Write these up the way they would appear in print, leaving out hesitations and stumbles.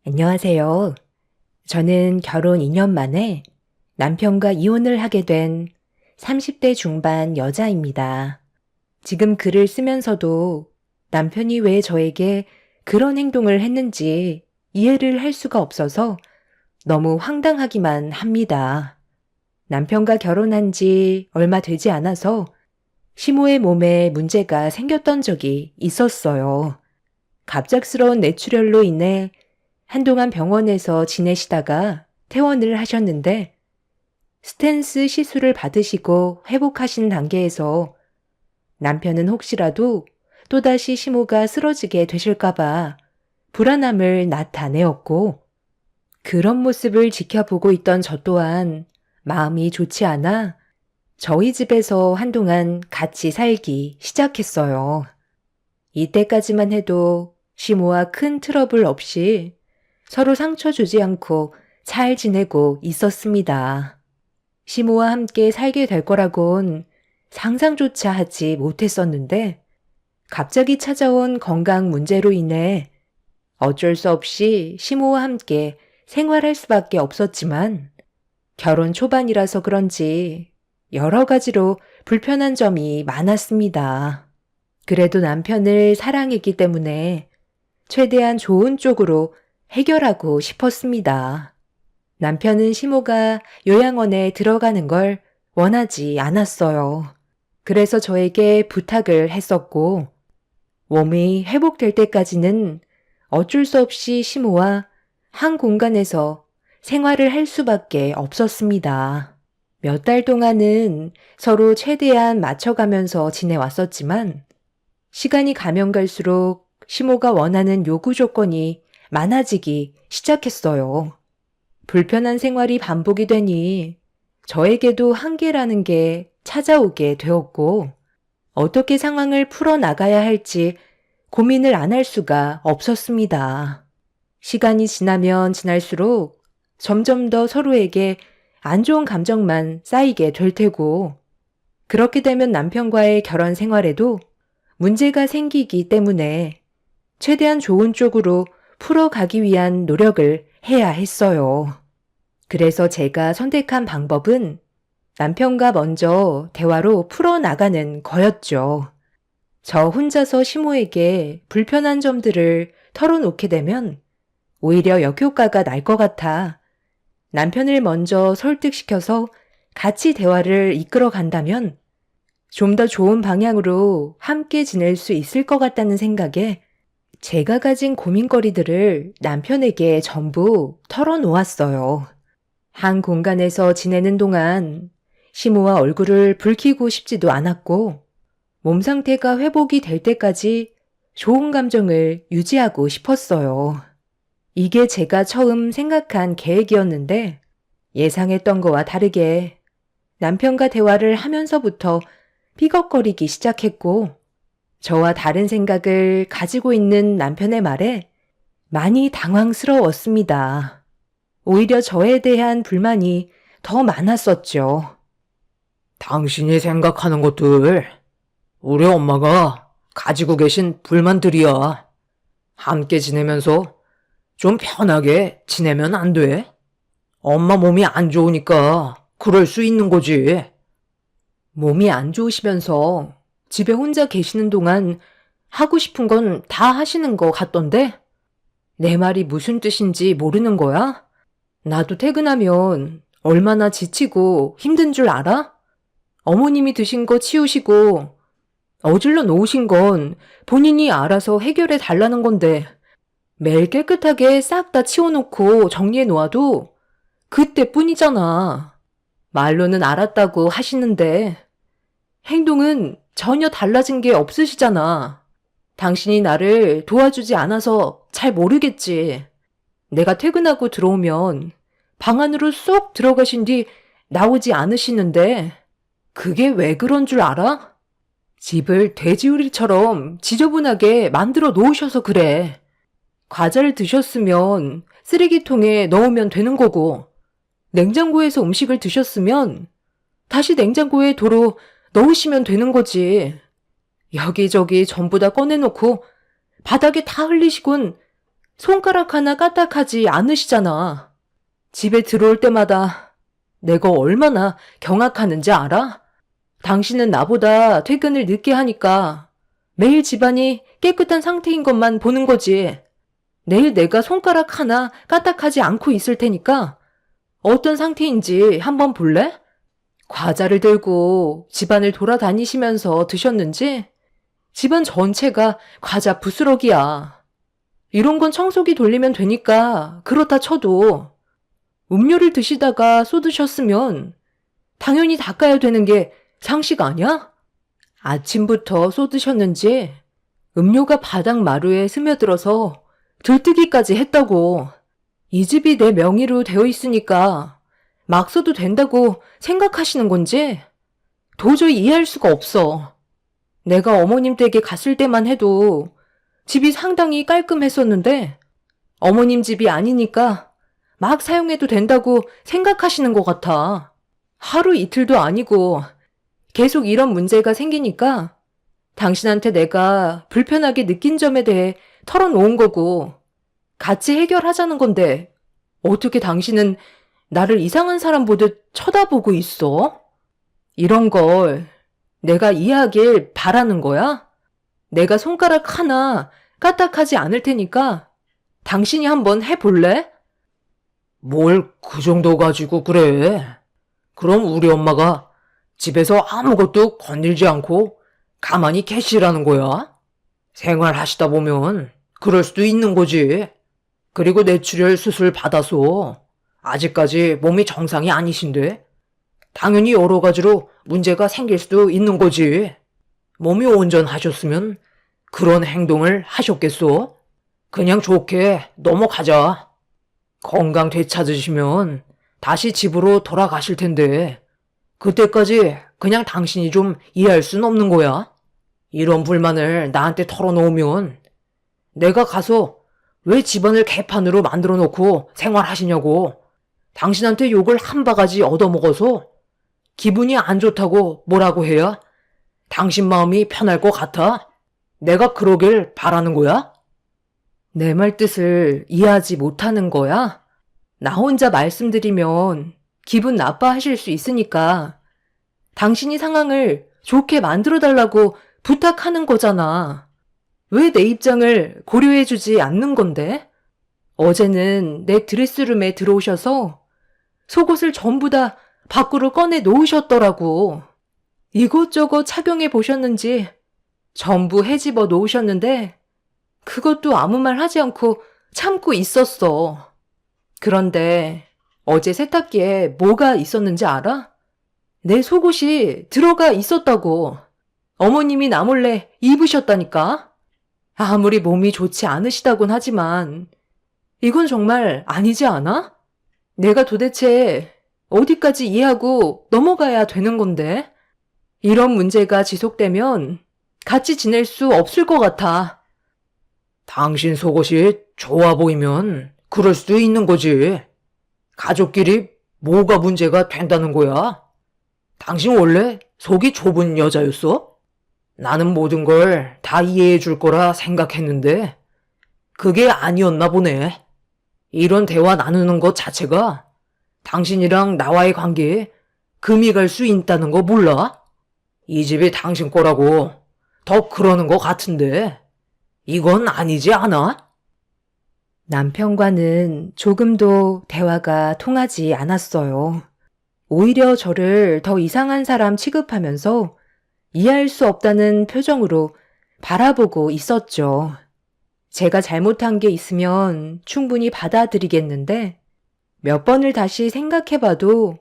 안녕하세요. 저는 결혼 2년 만에 남편과 이혼을 하게 된 30대 중반 여자입니다. 지금 글을 쓰면서도 남편이 왜 저에게 그런 행동을 했는지 이해를 할 수가 없어서 너무 황당하기만 합니다. 남편과 결혼한 지 얼마 되지 않아서 시모의 몸에 문제가 생겼던 적이 있었어요. 갑작스러운 뇌출혈로 인해 한동안 병원에서 지내시다가 퇴원을 하셨는데 스텐스 시술을 받으시고 회복하신 단계에서 남편은 혹시라도 또다시 시모가 쓰러지게 되실까봐 불안함을 나타내었고, 그런 모습을 지켜보고 있던 저 또한 마음이 좋지 않아 저희 집에서 한동안 같이 살기 시작했어요. 이때까지만 해도 시모와 큰 트러블 없이 서로 상처 주지 않고 잘 지내고 있었습니다. 시모와 함께 살게 될 거라곤 상상조차 하지 못했었는데 갑자기 찾아온 건강 문제로 인해 어쩔 수 없이 시모와 함께 생활할 수밖에 없었지만 결혼 초반이라서 그런지 여러 가지로 불편한 점이 많았습니다. 그래도 남편을 사랑했기 때문에 최대한 좋은 쪽으로 해결하고 싶었습니다. 남편은 시모가 요양원에 들어가는 걸 원하지 않았어요. 그래서 저에게 부탁을 했었고, 몸이 회복될 때까지는 어쩔 수 없이 시모와 한 공간에서 생활을 할 수밖에 없었습니다. 몇 달 동안은 서로 최대한 맞춰가면서 지내왔었지만, 시간이 가면 갈수록 시모가 원하는 요구 조건이 많아지기 시작했어요. 불편한 생활이 반복이 되니 저에게도 한계라는 게 찾아오게 되었고, 어떻게 상황을 풀어나가야 할지 고민을 안 할 수가 없었습니다. 시간이 지나면 지날수록 점점 더 서로에게 안 좋은 감정만 쌓이게 될 테고, 그렇게 되면 남편과의 결혼 생활에도 문제가 생기기 때문에 최대한 좋은 쪽으로 풀어가기 위한 노력을 해야 했어요. 그래서 제가 선택한 방법은 남편과 먼저 대화로 풀어나가는 거였죠. 저 혼자서 시모에게 불편한 점들을 털어놓게 되면 오히려 역효과가 날 것 같아 남편을 먼저 설득시켜서 같이 대화를 이끌어 간다면 좀 더 좋은 방향으로 함께 지낼 수 있을 것 같다는 생각에 제가 가진 고민거리들을 남편에게 전부 털어놓았어요. 한 공간에서 지내는 동안 시모와 얼굴을 붉히고 싶지도 않았고, 몸 상태가 회복이 될 때까지 좋은 감정을 유지하고 싶었어요. 이게 제가 처음 생각한 계획이었는데 예상했던 거와 다르게 남편과 대화를 하면서부터 삐걱거리기 시작했고, 저와 다른 생각을 가지고 있는 남편의 말에 많이 당황스러웠습니다. 오히려 저에 대한 불만이 더 많았었죠. 당신이 생각하는 것들, 우리 엄마가 가지고 계신 불만들이야. 함께 지내면서 좀 편하게 지내면 안 돼? 엄마 몸이 안 좋으니까 그럴 수 있는 거지. 몸이 안 좋으시면서 집에 혼자 계시는 동안 하고 싶은 건 다 하시는 것 같던데? 내 말이 무슨 뜻인지 모르는 거야? 나도 퇴근하면 얼마나 지치고 힘든 줄 알아? 어머님이 드신 거 치우시고 어질러 놓으신 건 본인이 알아서 해결해 달라는 건데 매일 깨끗하게 싹 다 치워놓고 정리해 놓아도 그때뿐이잖아. 말로는 알았다고 하시는데 행동은 전혀 달라진 게 없으시잖아. 당신이 나를 도와주지 않아서 잘 모르겠지. 내가 퇴근하고 들어오면 방 안으로 쏙 들어가신 뒤 나오지 않으시는데 그게 왜 그런 줄 알아? 집을 돼지우리처럼 지저분하게 만들어 놓으셔서 그래. 과자를 드셨으면 쓰레기통에 넣으면 되는 거고, 냉장고에서 음식을 드셨으면 다시 냉장고에 도로 넣으시면 되는 거지. 여기저기 전부 다 꺼내놓고 바닥에 다 흘리시곤 손가락 하나 까딱하지 않으시잖아. 집에 들어올 때마다 내가 얼마나 경악하는지 알아? 당신은 나보다 퇴근을 늦게 하니까 매일 집안이 깨끗한 상태인 것만 보는 거지. 내일 내가 손가락 하나 까딱하지 않고 있을 테니까 어떤 상태인지 한번 볼래? 과자를 들고 집안을 돌아다니시면서 드셨는지 집안 전체가 과자 부스러기야. 이런 건 청소기 돌리면 되니까 그렇다 쳐도 음료를 드시다가 쏟으셨으면 당연히 닦아야 되는 게 상식 아니야? 아침부터 쏟으셨는지 음료가 바닥 마루에 스며들어서 들뜨기까지 했다고. 이 집이 내 명의로 되어 있으니까 막 써도 된다고 생각하시는 건지 도저히 이해할 수가 없어. 내가 어머님 댁에 갔을 때만 해도 집이 상당히 깔끔했었는데 어머님 집이 아니니까 막 사용해도 된다고 생각하시는 것 같아. 하루 이틀도 아니고 계속 이런 문제가 생기니까 당신한테 내가 불편하게 느낀 점에 대해 털어놓은 거고 같이 해결하자는 건데 어떻게 당신은 나를 이상한 사람 보듯 쳐다보고 있어? 이런 걸 내가 이해하길 바라는 거야? 내가 손가락 하나 까딱하지 않을 테니까 당신이 한번 해볼래? 뭘 그 정도 가지고 그래? 그럼 우리 엄마가 집에서 아무것도 건들지 않고 가만히 계시라는 거야? 생활하시다 보면 그럴 수도 있는 거지. 그리고 뇌출혈 수술 받아서 아직까지 몸이 정상이 아니신데 당연히 여러 가지로 문제가 생길 수도 있는 거지. 몸이 온전하셨으면 그런 행동을 하셨겠어? 그냥 좋게 넘어가자. 건강 되찾으시면 다시 집으로 돌아가실 텐데 그때까지 그냥 당신이 좀 이해할 순 없는 거야? 이런 불만을 나한테 털어놓으면 내가 가서 왜 집안을 개판으로 만들어 놓고 생활하시냐고 당신한테 욕을 한 바가지 얻어먹어서 기분이 안 좋다고 뭐라고 해야 당신 마음이 편할 것 같아? 내가 그러길 바라는 거야? 내 말 뜻을 이해하지 못하는 거야? 나 혼자 말씀드리면 기분 나빠하실 수 있으니까 당신이 상황을 좋게 만들어달라고 부탁하는 거잖아. 왜 내 입장을 고려해주지 않는 건데? 어제는 내 드레스룸에 들어오셔서 속옷을 전부 다 밖으로 꺼내 놓으셨더라고. 이것저것 착용해 보셨는지 전부 헤집어 놓으셨는데 그것도 아무 말 하지 않고 참고 있었어. 그런데 어제 세탁기에 뭐가 있었는지 알아? 내 속옷이 들어가 있었다고. 어머님이 나 몰래 입으셨다니까. 아무리 몸이 좋지 않으시다곤 하지만 이건 정말 아니지 않아? 내가 도대체 어디까지 이해하고 넘어가야 되는 건데? 이런 문제가 지속되면 같이 지낼 수 없을 것 같아. 당신 속옷이 좋아 보이면 그럴 수도 있는 거지. 가족끼리 뭐가 문제가 된다는 거야? 당신 원래 속이 좁은 여자였어? 나는 모든 걸 다 이해해 줄 거라 생각했는데 그게 아니었나 보네. 이런 대화 나누는 것 자체가 당신이랑 나와의 관계에 금이 갈 수 있다는 거 몰라? 이 집이 당신 거라고 더 그러는 것 같은데 이건 아니지 않아? 남편과는 조금도 대화가 통하지 않았어요. 오히려 저를 더 이상한 사람 취급하면서 이해할 수 없다는 표정으로 바라보고 있었죠. 제가 잘못한 게 있으면 충분히 받아들이겠는데 몇 번을 다시 생각해봐도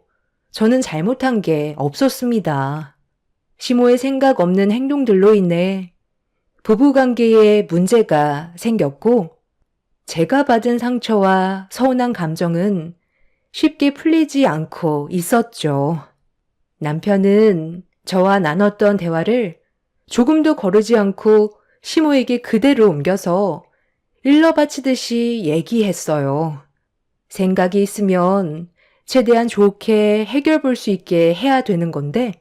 저는 잘못한 게 없었습니다. 시모의 생각 없는 행동들로 인해 부부관계에 문제가 생겼고 제가 받은 상처와 서운한 감정은 쉽게 풀리지 않고 있었죠. 남편은 저와 나눴던 대화를 조금도 거르지 않고 시모에게 그대로 옮겨서 일러 바치듯이 얘기했어요. 생각이 있으면 최대한 좋게 해결 볼 수 있게 해야 되는 건데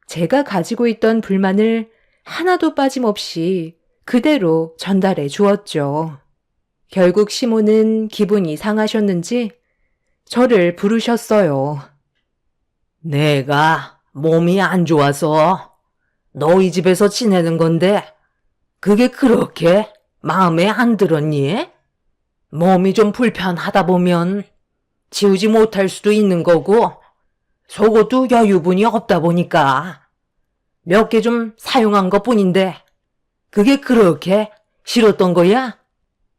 제가 가지고 있던 불만을 하나도 빠짐없이 그대로 전달해 주었죠. 결국 시모는 기분이 상하셨는지 저를 부르셨어요. 내가 몸이 안 좋아서 너희 집에서 지내는 건데 그게 그렇게 마음에 안 들었니? 몸이 좀 불편하다 보면 지우지 못할 수도 있는 거고 속옷도 여유분이 없다 보니까 몇 개 좀 사용한 것뿐인데 그게 그렇게 싫었던 거야?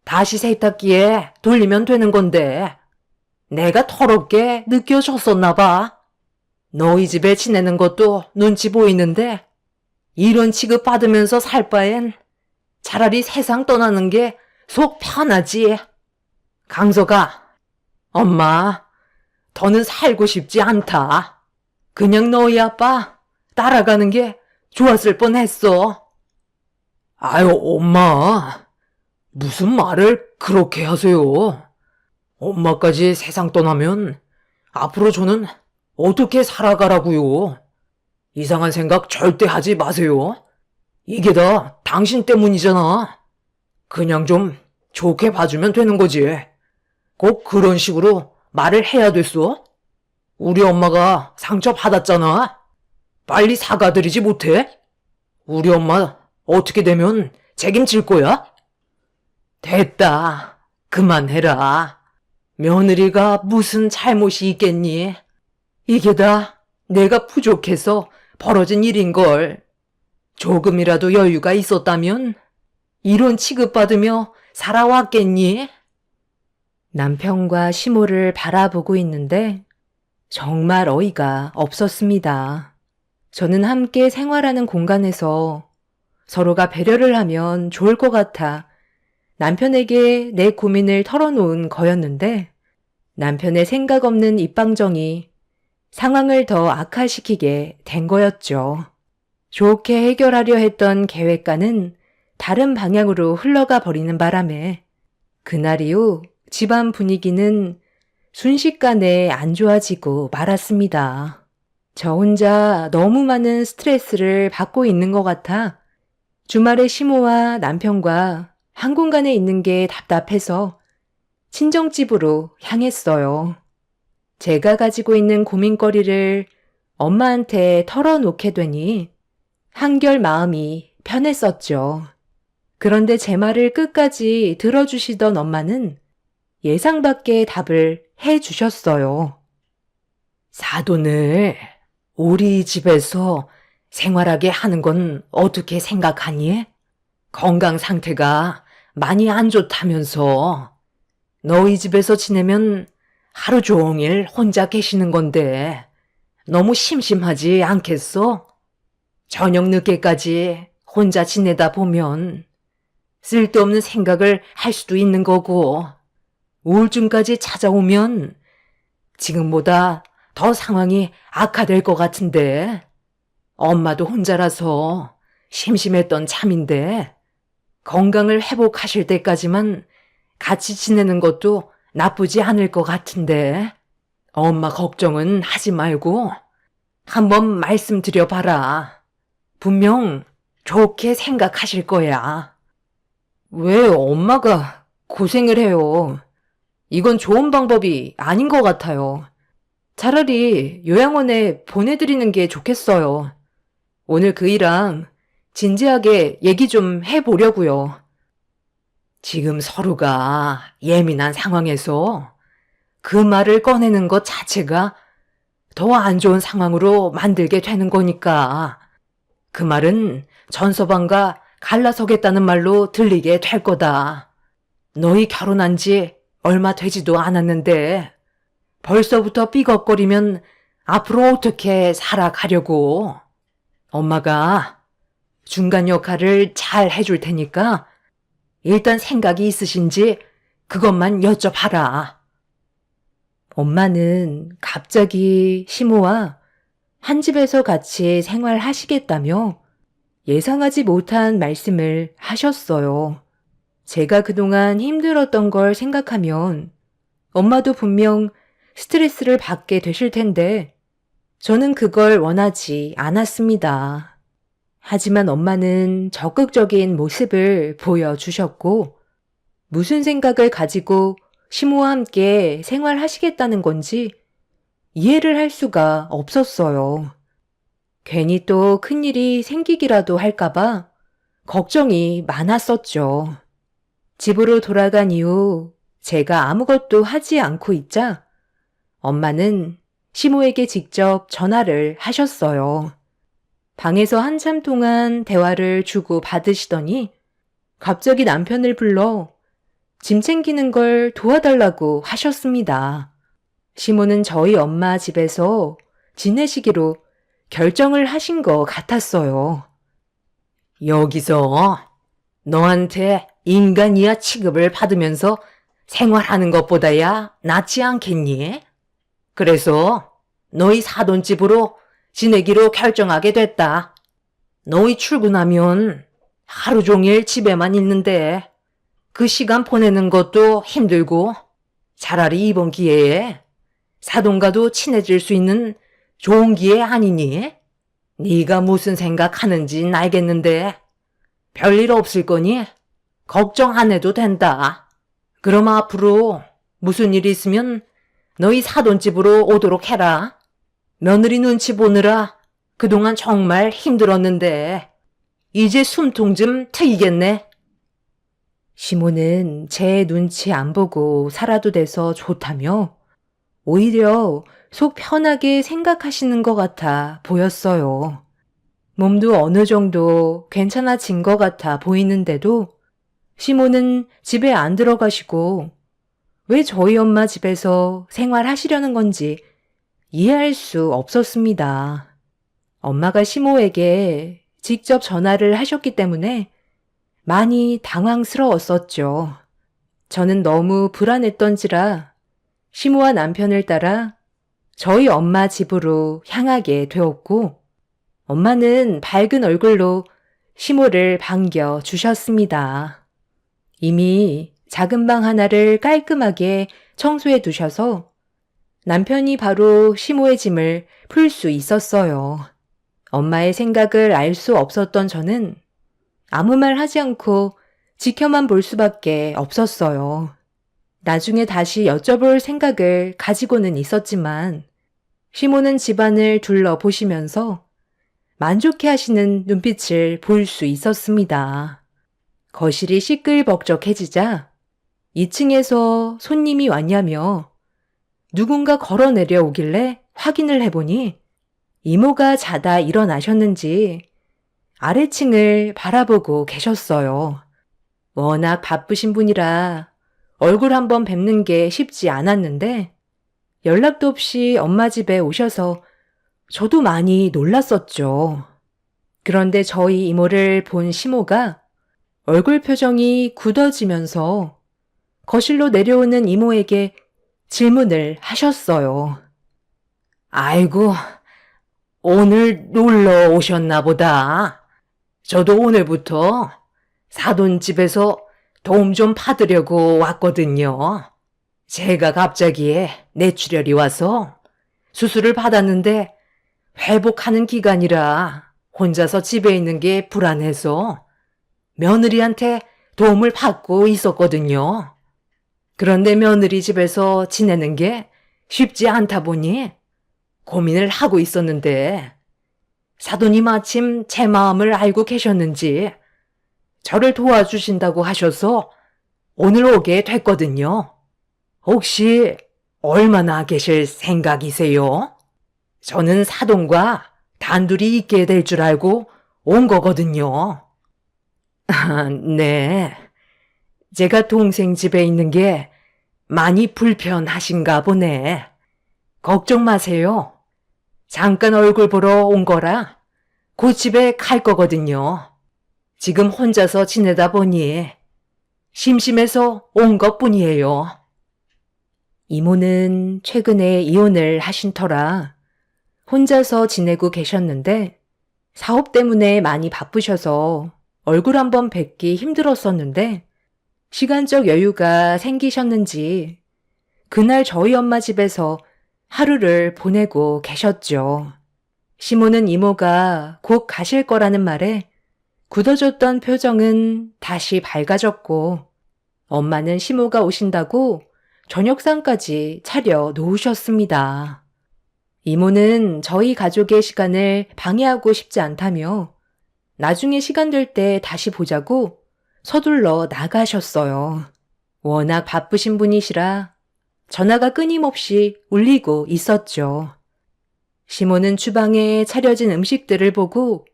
다시 세탁기에 돌리면 되는 건데 내가 더럽게 느껴졌었나 봐. 너희 집에 지내는 것도 눈치 보이는데 이런 취급 받으면서 살 바엔 차라리 세상 떠나는 게 속 편하지. 강서가, 엄마, 더는 살고 싶지 않다. 그냥 너희 아빠 따라가는 게 좋았을 뻔했어. 아유, 엄마. 무슨 말을 그렇게 하세요? 엄마까지 세상 떠나면 앞으로 저는 어떻게 살아가라고요? 이상한 생각 절대 하지 마세요. 이게 다 당신 때문이잖아. 그냥 좀 좋게 봐주면 되는 거지. 꼭 그런 식으로 말을 해야 됐어? 우리 엄마가 상처 받았잖아. 빨리 사과드리지 못해? 우리 엄마 어떻게 되면 책임질 거야? 됐다. 그만해라. 며느리가 무슨 잘못이 있겠니? 이게 다 내가 부족해서 벌어진 일인걸. 조금이라도 여유가 있었다면 이런 취급받으며 살아왔겠니? 남편과 시모를 바라보고 있는데 정말 어이가 없었습니다. 저는 함께 생활하는 공간에서 서로가 배려를 하면 좋을 것 같아 남편에게 내 고민을 털어놓은 거였는데 남편의 생각 없는 입방정이 상황을 더 악화시키게 된 거였죠. 좋게 해결하려 했던 계획과는 다른 방향으로 흘러가 버리는 바람에 그날 이후 집안 분위기는 순식간에 안 좋아지고 말았습니다. 저 혼자 너무 많은 스트레스를 받고 있는 것 같아 주말에 시모와 남편과 한 공간에 있는 게 답답해서 친정집으로 향했어요. 제가 가지고 있는 고민거리를 엄마한테 털어놓게 되니 한결 마음이 편했었죠. 그런데 제 말을 끝까지 들어주시던 엄마는 예상 밖의 답을 해주셨어요. 사돈을 우리 집에서 생활하게 하는 건 어떻게 생각하니? 건강 상태가 많이 안 좋다면서. 너희 집에서 지내면 하루 종일 혼자 계시는 건데 너무 심심하지 않겠어? 저녁 늦게까지 혼자 지내다 보면 쓸데없는 생각을 할 수도 있는 거고 우울증까지 찾아오면 지금보다 더 상황이 악화될 것 같은데 엄마도 혼자라서 심심했던 참인데 건강을 회복하실 때까지만 같이 지내는 것도 나쁘지 않을 것 같은데 엄마 걱정은 하지 말고 한번 말씀드려봐라. 분명 좋게 생각하실 거야. 왜 엄마가 고생을 해요? 이건 좋은 방법이 아닌 것 같아요. 차라리 요양원에 보내드리는 게 좋겠어요. 오늘 그이랑 진지하게 얘기 좀 해보려고요. 지금 서로가 예민한 상황에서 그 말을 꺼내는 것 자체가 더 안 좋은 상황으로 만들게 되는 거니까 그 말은 전서방과 갈라서겠다는 말로 들리게 될 거다. 너희 결혼한 지 얼마 되지도 않았는데 벌써부터 삐걱거리면 앞으로 어떻게 살아가려고. 엄마가 중간 역할을 잘 해줄 테니까 일단 생각이 있으신지 그것만 여쭤봐라. 엄마는 갑자기 시모와 한 집에서 같이 생활하시겠다며 예상하지 못한 말씀을 하셨어요. 제가 그동안 힘들었던 걸 생각하면 엄마도 분명 스트레스를 받게 되실 텐데 저는 그걸 원하지 않았습니다. 하지만 엄마는 적극적인 모습을 보여주셨고 무슨 생각을 가지고 시모와 함께 생활하시겠다는 건지 이해를 할 수가 없었어요. 괜히 또 큰일이 생기기라도 할까봐 걱정이 많았었죠. 집으로 돌아간 이후 제가 아무것도 하지 않고 있자 엄마는 시모에게 직접 전화를 하셨어요. 방에서 한참 동안 대화를 주고 받으시더니 갑자기 남편을 불러 짐 챙기는 걸 도와달라고 하셨습니다. 시모는 저희 엄마 집에서 지내시기로 결정을 하신 것 같았어요. 여기서 너한테 인간이야 취급을 받으면서 생활하는 것보다야 낫지 않겠니? 그래서 너희 사돈집으로 지내기로 결정하게 됐다. 너희 출근하면 하루 종일 집에만 있는데 그 시간 보내는 것도 힘들고 차라리 이번 기회에 사돈과도 친해질 수 있는 좋은 기회 아니니? 네가 무슨 생각하는진 알겠는데 별일 없을 거니 걱정 안 해도 된다. 그럼 앞으로 무슨 일이 있으면 너희 사돈집으로 오도록 해라. 며느리 눈치 보느라 그동안 정말 힘들었는데 이제 숨통 좀 트이겠네. 시모는 제 눈치 안 보고 살아도 돼서 좋다며 오히려 속 편하게 생각하시는 것 같아 보였어요. 몸도 어느 정도 괜찮아진 것 같아 보이는데도 시모는 집에 안 들어가시고 왜 저희 엄마 집에서 생활하시려는 건지 이해할 수 없었습니다. 엄마가 시모에게 직접 전화를 하셨기 때문에 많이 당황스러웠었죠. 저는 너무 불안했던지라 시모와 남편을 따라 저희 엄마 집으로 향하게 되었고 엄마는 밝은 얼굴로 시모를 반겨 주셨습니다. 이미 작은 방 하나를 깔끔하게 청소해 두셔서 남편이 바로 시모의 짐을 풀 수 있었어요. 엄마의 생각을 알 수 없었던 저는 아무 말 하지 않고 지켜만 볼 수밖에 없었어요. 나중에 다시 여쭤볼 생각을 가지고는 있었지만 시모는 집안을 둘러보시면서 만족해 하시는 눈빛을 볼 수 있었습니다. 거실이 시끌벅적해지자 2층에서 손님이 왔냐며 누군가 걸어 내려오길래 확인을 해보니 이모가 자다 일어나셨는지 아래층을 바라보고 계셨어요. 워낙 바쁘신 분이라 얼굴 한번 뵙는 게 쉽지 않았는데 연락도 없이 엄마 집에 오셔서 저도 많이 놀랐었죠. 그런데 저희 이모를 본 시모가 얼굴 표정이 굳어지면서 거실로 내려오는 이모에게 질문을 하셨어요. 아이고, 오늘 놀러 오셨나 보다. 저도 오늘부터 사돈집에서 도움 좀 받으려고 왔거든요. 제가 갑자기 뇌출혈이 와서 수술을 받았는데 회복하는 기간이라 혼자서 집에 있는 게 불안해서 며느리한테 도움을 받고 있었거든요. 그런데 며느리 집에서 지내는 게 쉽지 않다 보니 고민을 하고 있었는데 사돈이 마침 제 마음을 알고 계셨는지 저를 도와주신다고 하셔서 오늘 오게 됐거든요. 혹시 얼마나 계실 생각이세요? 저는 사돈과 단둘이 있게 될 줄 알고 온 거거든요. 네. 제가 동생 집에 있는 게 많이 불편하신가 보네. 걱정 마세요. 잠깐 얼굴 보러 온 거라 그 집에 갈 거거든요. 지금 혼자서 지내다 보니 심심해서 온 것뿐이에요. 이모는 최근에 이혼을 하신 터라 혼자서 지내고 계셨는데 사업 때문에 많이 바쁘셔서 얼굴 한번 뵙기 힘들었었는데 시간적 여유가 생기셨는지 그날 저희 엄마 집에서 하루를 보내고 계셨죠. 시모는 이모가 곧 가실 거라는 말에 굳어졌던 표정은 다시 밝아졌고 엄마는 시모가 오신다고 저녁상까지 차려 놓으셨습니다. 이모는 저희 가족의 시간을 방해하고 싶지 않다며 나중에 시간 될 때 다시 보자고 서둘러 나가셨어요. 워낙 바쁘신 분이시라 전화가 끊임없이 울리고 있었죠. 시모는 주방에 차려진 음식들을 보고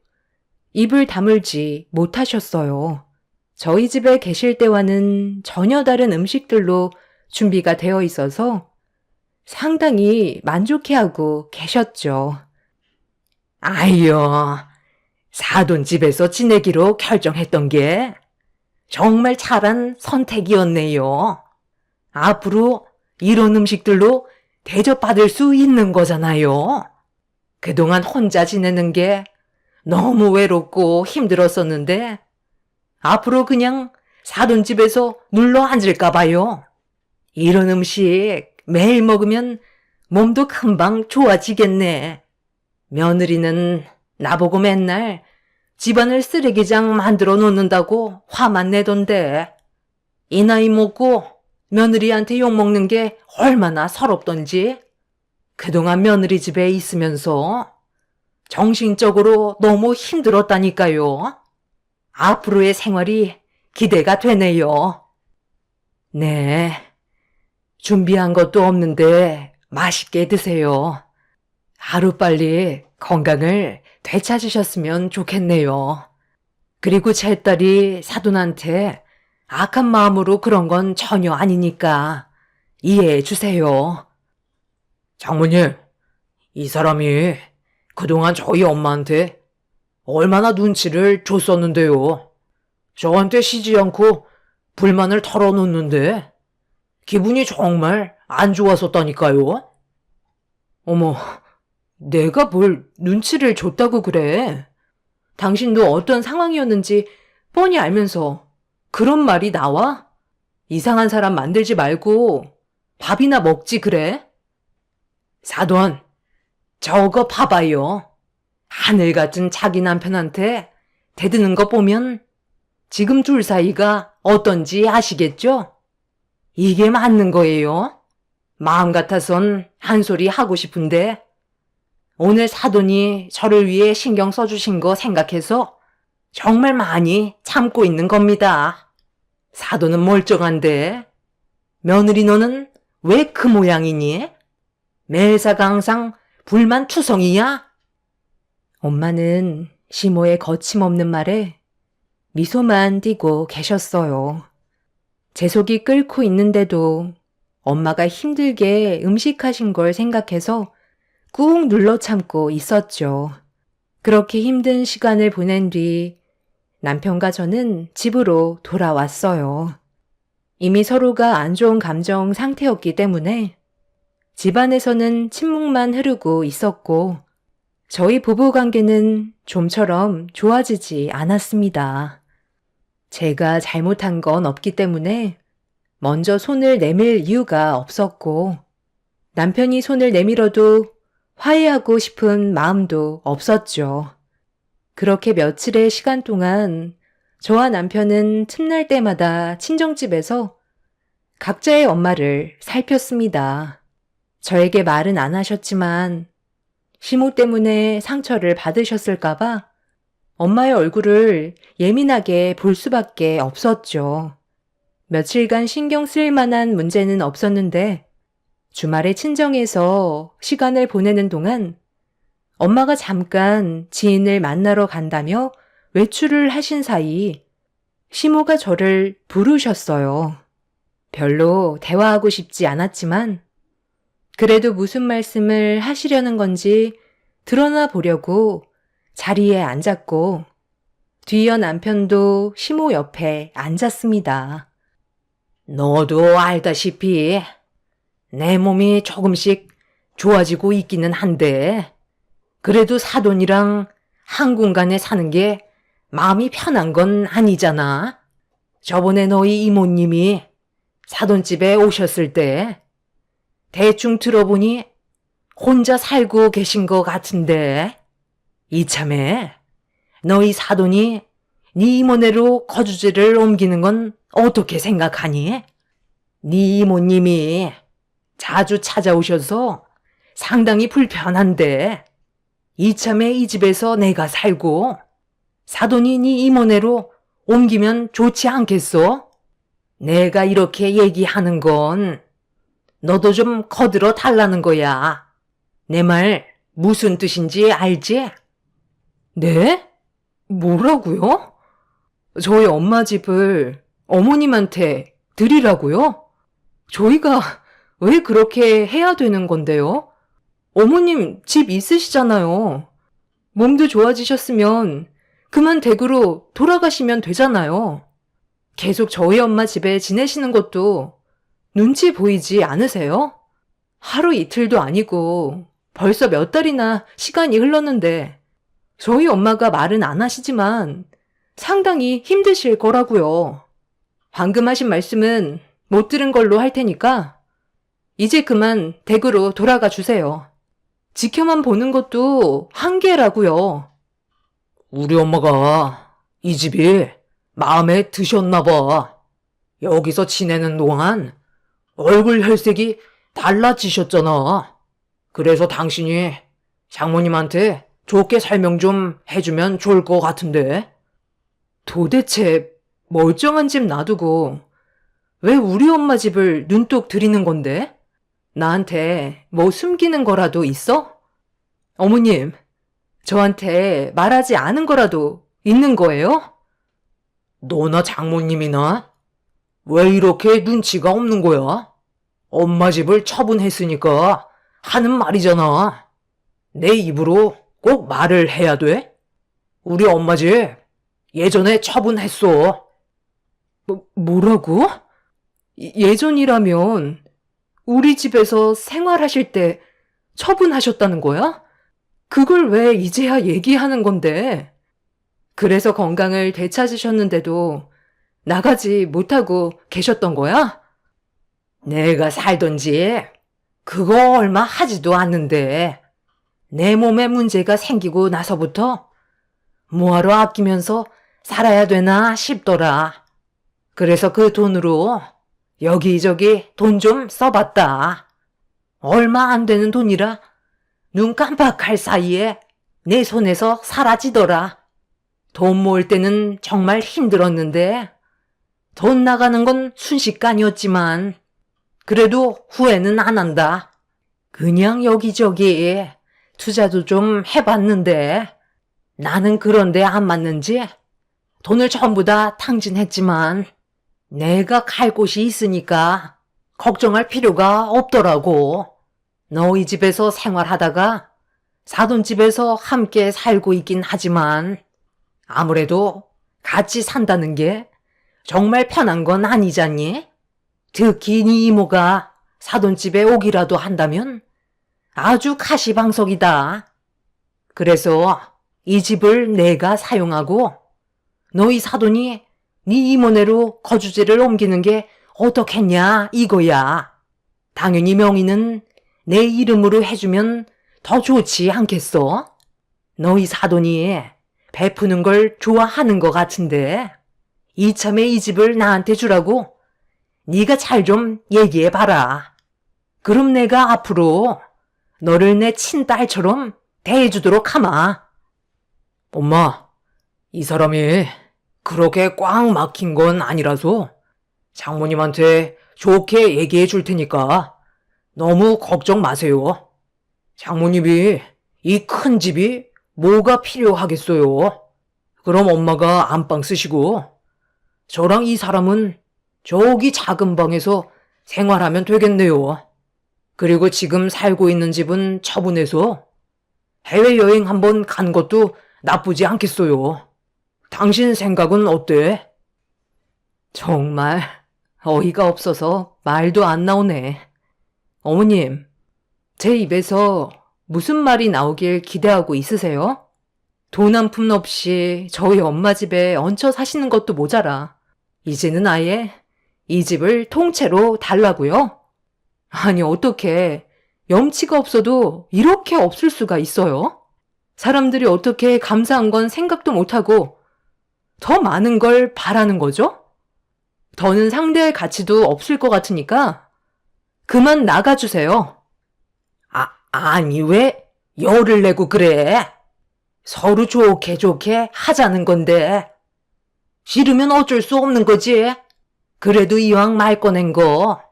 입을 다물지 못하셨어요. 저희 집에 계실 때와는 전혀 다른 음식들로 준비가 되어 있어서 상당히 만족해하고 계셨죠. 아이요, 사돈 집에서 지내기로 결정했던 게 정말 잘한 선택이었네요. 앞으로 이런 음식들로 대접받을 수 있는 거잖아요. 그동안 혼자 지내는 게 너무 외롭고 힘들었었는데 앞으로 그냥 사돈 집에서 눌러 앉을까 봐요. 이런 음식 매일 먹으면 몸도 금방 좋아지겠네. 며느리는 나보고 맨날 집안을 쓰레기장 만들어 놓는다고 화만 내던데 이 나이 먹고 며느리한테 욕먹는 게 얼마나 서럽던지 그동안 며느리 집에 있으면서 정신적으로 너무 힘들었다니까요. 앞으로의 생활이 기대가 되네요. 네, 준비한 것도 없는데 맛있게 드세요. 하루빨리 건강을 되찾으셨으면 좋겠네요. 그리고 제 딸이 사돈한테 악한 마음으로 그런 건 전혀 아니니까 이해해 주세요. 장모님, 이 사람이 그동안 저희 엄마한테 얼마나 눈치를 줬었는데요. 저한테 쉬지 않고 불만을 털어놓는데 기분이 정말 안 좋았었다니까요. 어머, 내가 뭘 눈치를 줬다고 그래? 당신도 어떤 상황이었는지 뻔히 알면서 그런 말이 나와? 이상한 사람 만들지 말고 밥이나 먹지 그래? 사돈, 저거 봐봐요. 하늘 같은 자기 남편한테 대드는 거 보면 지금 둘 사이가 어떤지 아시겠죠? 이게 맞는 거예요. 마음 같아선 한 소리 하고 싶은데 오늘 사돈이 저를 위해 신경 써주신 거 생각해서 정말 많이 참고 있는 겁니다. 사돈은 멀쩡한데 며느리 너는 왜 그 모양이니? 매사가 항상 불만투성이야? 엄마는 시모의 거침없는 말에 미소만 띠고 계셨어요. 제 속이 끓고 있는데도 엄마가 힘들게 음식하신 걸 생각해서 꾹 눌러 참고 있었죠. 그렇게 힘든 시간을 보낸 뒤 남편과 저는 집으로 돌아왔어요. 이미 서로가 안 좋은 감정 상태였기 때문에 집안에서는 침묵만 흐르고 있었고 저희 부부 관계는 좀처럼 좋아지지 않았습니다. 제가 잘못한 건 없기 때문에 먼저 손을 내밀 이유가 없었고 남편이 손을 내밀어도 화해하고 싶은 마음도 없었죠. 그렇게 며칠의 시간 동안 저와 남편은 틈날 때마다 친정집에서 각자의 엄마를 살폈습니다. 저에게 말은 안 하셨지만 시모 때문에 상처를 받으셨을까봐 엄마의 얼굴을 예민하게 볼 수밖에 없었죠. 며칠간 신경 쓸 만한 문제는 없었는데 주말에 친정에서 시간을 보내는 동안 엄마가 잠깐 지인을 만나러 간다며 외출을 하신 사이 시모가 저를 부르셨어요. 별로 대화하고 싶지 않았지만 그래도 무슨 말씀을 하시려는 건지 드러나 보려고 자리에 앉았고 뒤이어 남편도 시모 옆에 앉았습니다. 너도 알다시피 내 몸이 조금씩 좋아지고 있기는 한데 그래도 사돈이랑 한 공간에 사는 게 마음이 편한 건 아니잖아. 저번에 너희 이모님이 사돈집에 오셨을 때 대충 들어보니 혼자 살고 계신 것 같은데 이참에 너희 사돈이 네 이모네로 거주지를 옮기는 건 어떻게 생각하니? 네 이모님이 자주 찾아오셔서 상당히 불편한데 이참에 이 집에서 내가 살고 사돈이 네 이모네로 옮기면 좋지 않겠어? 내가 이렇게 얘기하는 건 너도 좀 거들어 달라는 거야. 내 말 무슨 뜻인지 알지? 네? 뭐라고요? 저희 엄마 집을 어머님한테 드리라고요? 저희가 왜 그렇게 해야 되는 건데요? 어머님 집 있으시잖아요. 몸도 좋아지셨으면 그만 댁으로 돌아가시면 되잖아요. 계속 저희 엄마 집에 지내시는 것도 눈치 보이지 않으세요? 하루 이틀도 아니고 벌써 몇 달이나 시간이 흘렀는데 저희 엄마가 말은 안 하시지만 상당히 힘드실 거라고요. 방금 하신 말씀은 못 들은 걸로 할 테니까 이제 그만 댁으로 돌아가 주세요. 지켜만 보는 것도 한계라고요. 우리 엄마가 이 집이 마음에 드셨나 봐. 여기서 지내는 동안 얼굴 혈색이 달라지셨잖아. 그래서 당신이 장모님한테 좋게 설명 좀 해주면 좋을 것 같은데. 도대체 멀쩡한 집 놔두고 왜 우리 엄마 집을 눈독 들이는 건데? 나한테 뭐 숨기는 거라도 있어? 어머님, 저한테 말하지 않은 거라도 있는 거예요? 너나 장모님이나 왜 이렇게 눈치가 없는 거야? 엄마 집을 처분했으니까 하는 말이잖아. 내 입으로 꼭 말을 해야 돼? 우리 엄마 집 예전에 처분했어. 뭐라고? 예전이라면 우리 집에서 생활하실 때 처분하셨다는 거야? 그걸 왜 이제야 얘기하는 건데? 그래서 건강을 되찾으셨는데도 나가지 못하고 계셨던 거야? 내가 살던 집 그거 얼마 하지도 않는데 내 몸에 문제가 생기고 나서부터 뭐하러 아끼면서 살아야 되나 싶더라. 그래서 그 돈으로 여기저기 돈 좀 써봤다. 얼마 안 되는 돈이라 눈 깜빡할 사이에 내 손에서 사라지더라. 돈 모을 때는 정말 힘들었는데 돈 나가는 건 순식간이었지만 그래도 후회는 안 한다. 그냥 여기저기 투자도 좀 해봤는데 나는 그런데 안 맞는지 돈을 전부 다 탕진했지만 내가 갈 곳이 있으니까 걱정할 필요가 없더라고. 너희 집에서 생활하다가 사돈 집에서 함께 살고 있긴 하지만 아무래도 같이 산다는 게 정말 편한 건 아니잖니? 특히 네 이모가 사돈 집에 오기라도 한다면 아주 가시방석이다. 그래서 이 집을 내가 사용하고 너희 사돈이 네 이모네로 거주지를 옮기는 게 어떻겠냐 이거야. 당연히 명의는 내 이름으로 해주면 더 좋지 않겠어? 너희 사돈이 베푸는 걸 좋아하는 것 같은데 이참에 이 집을 나한테 주라고 네가 잘 좀 얘기해봐라. 그럼 내가 앞으로 너를 내 친딸처럼 대해주도록 하마. 엄마, 이 사람이 그렇게 꽉 막힌 건 아니라서 장모님한테 좋게 얘기해 줄 테니까 너무 걱정 마세요. 장모님이 이 큰 집이 뭐가 필요하겠어요. 그럼 엄마가 안방 쓰시고 저랑 이 사람은 저기 작은 방에서 생활하면 되겠네요. 그리고 지금 살고 있는 집은 처분해서 해외여행 한번 간 것도 나쁘지 않겠어요. 당신 생각은 어때? 정말 어이가 없어서 말도 안 나오네. 어머님, 제 입에서 무슨 말이 나오길 기대하고 있으세요? 돈 한 푼 없이 저희 엄마 집에 얹혀 사시는 것도 모자라 이제는 아예 이 집을 통째로 달라고요? 아니 어떻게 염치가 없어도 이렇게 없을 수가 있어요? 사람들이 어떻게 감사한 건 생각도 못하고 더 많은 걸 바라는 거죠? 더는 상대할 가치도 없을 것 같으니까 그만 나가주세요. 아니, 왜 열을 내고 그래? 서로 좋게 좋게 하자는 건데. 싫으면 어쩔 수 없는 거지. 그래도 이왕 말 꺼낸 거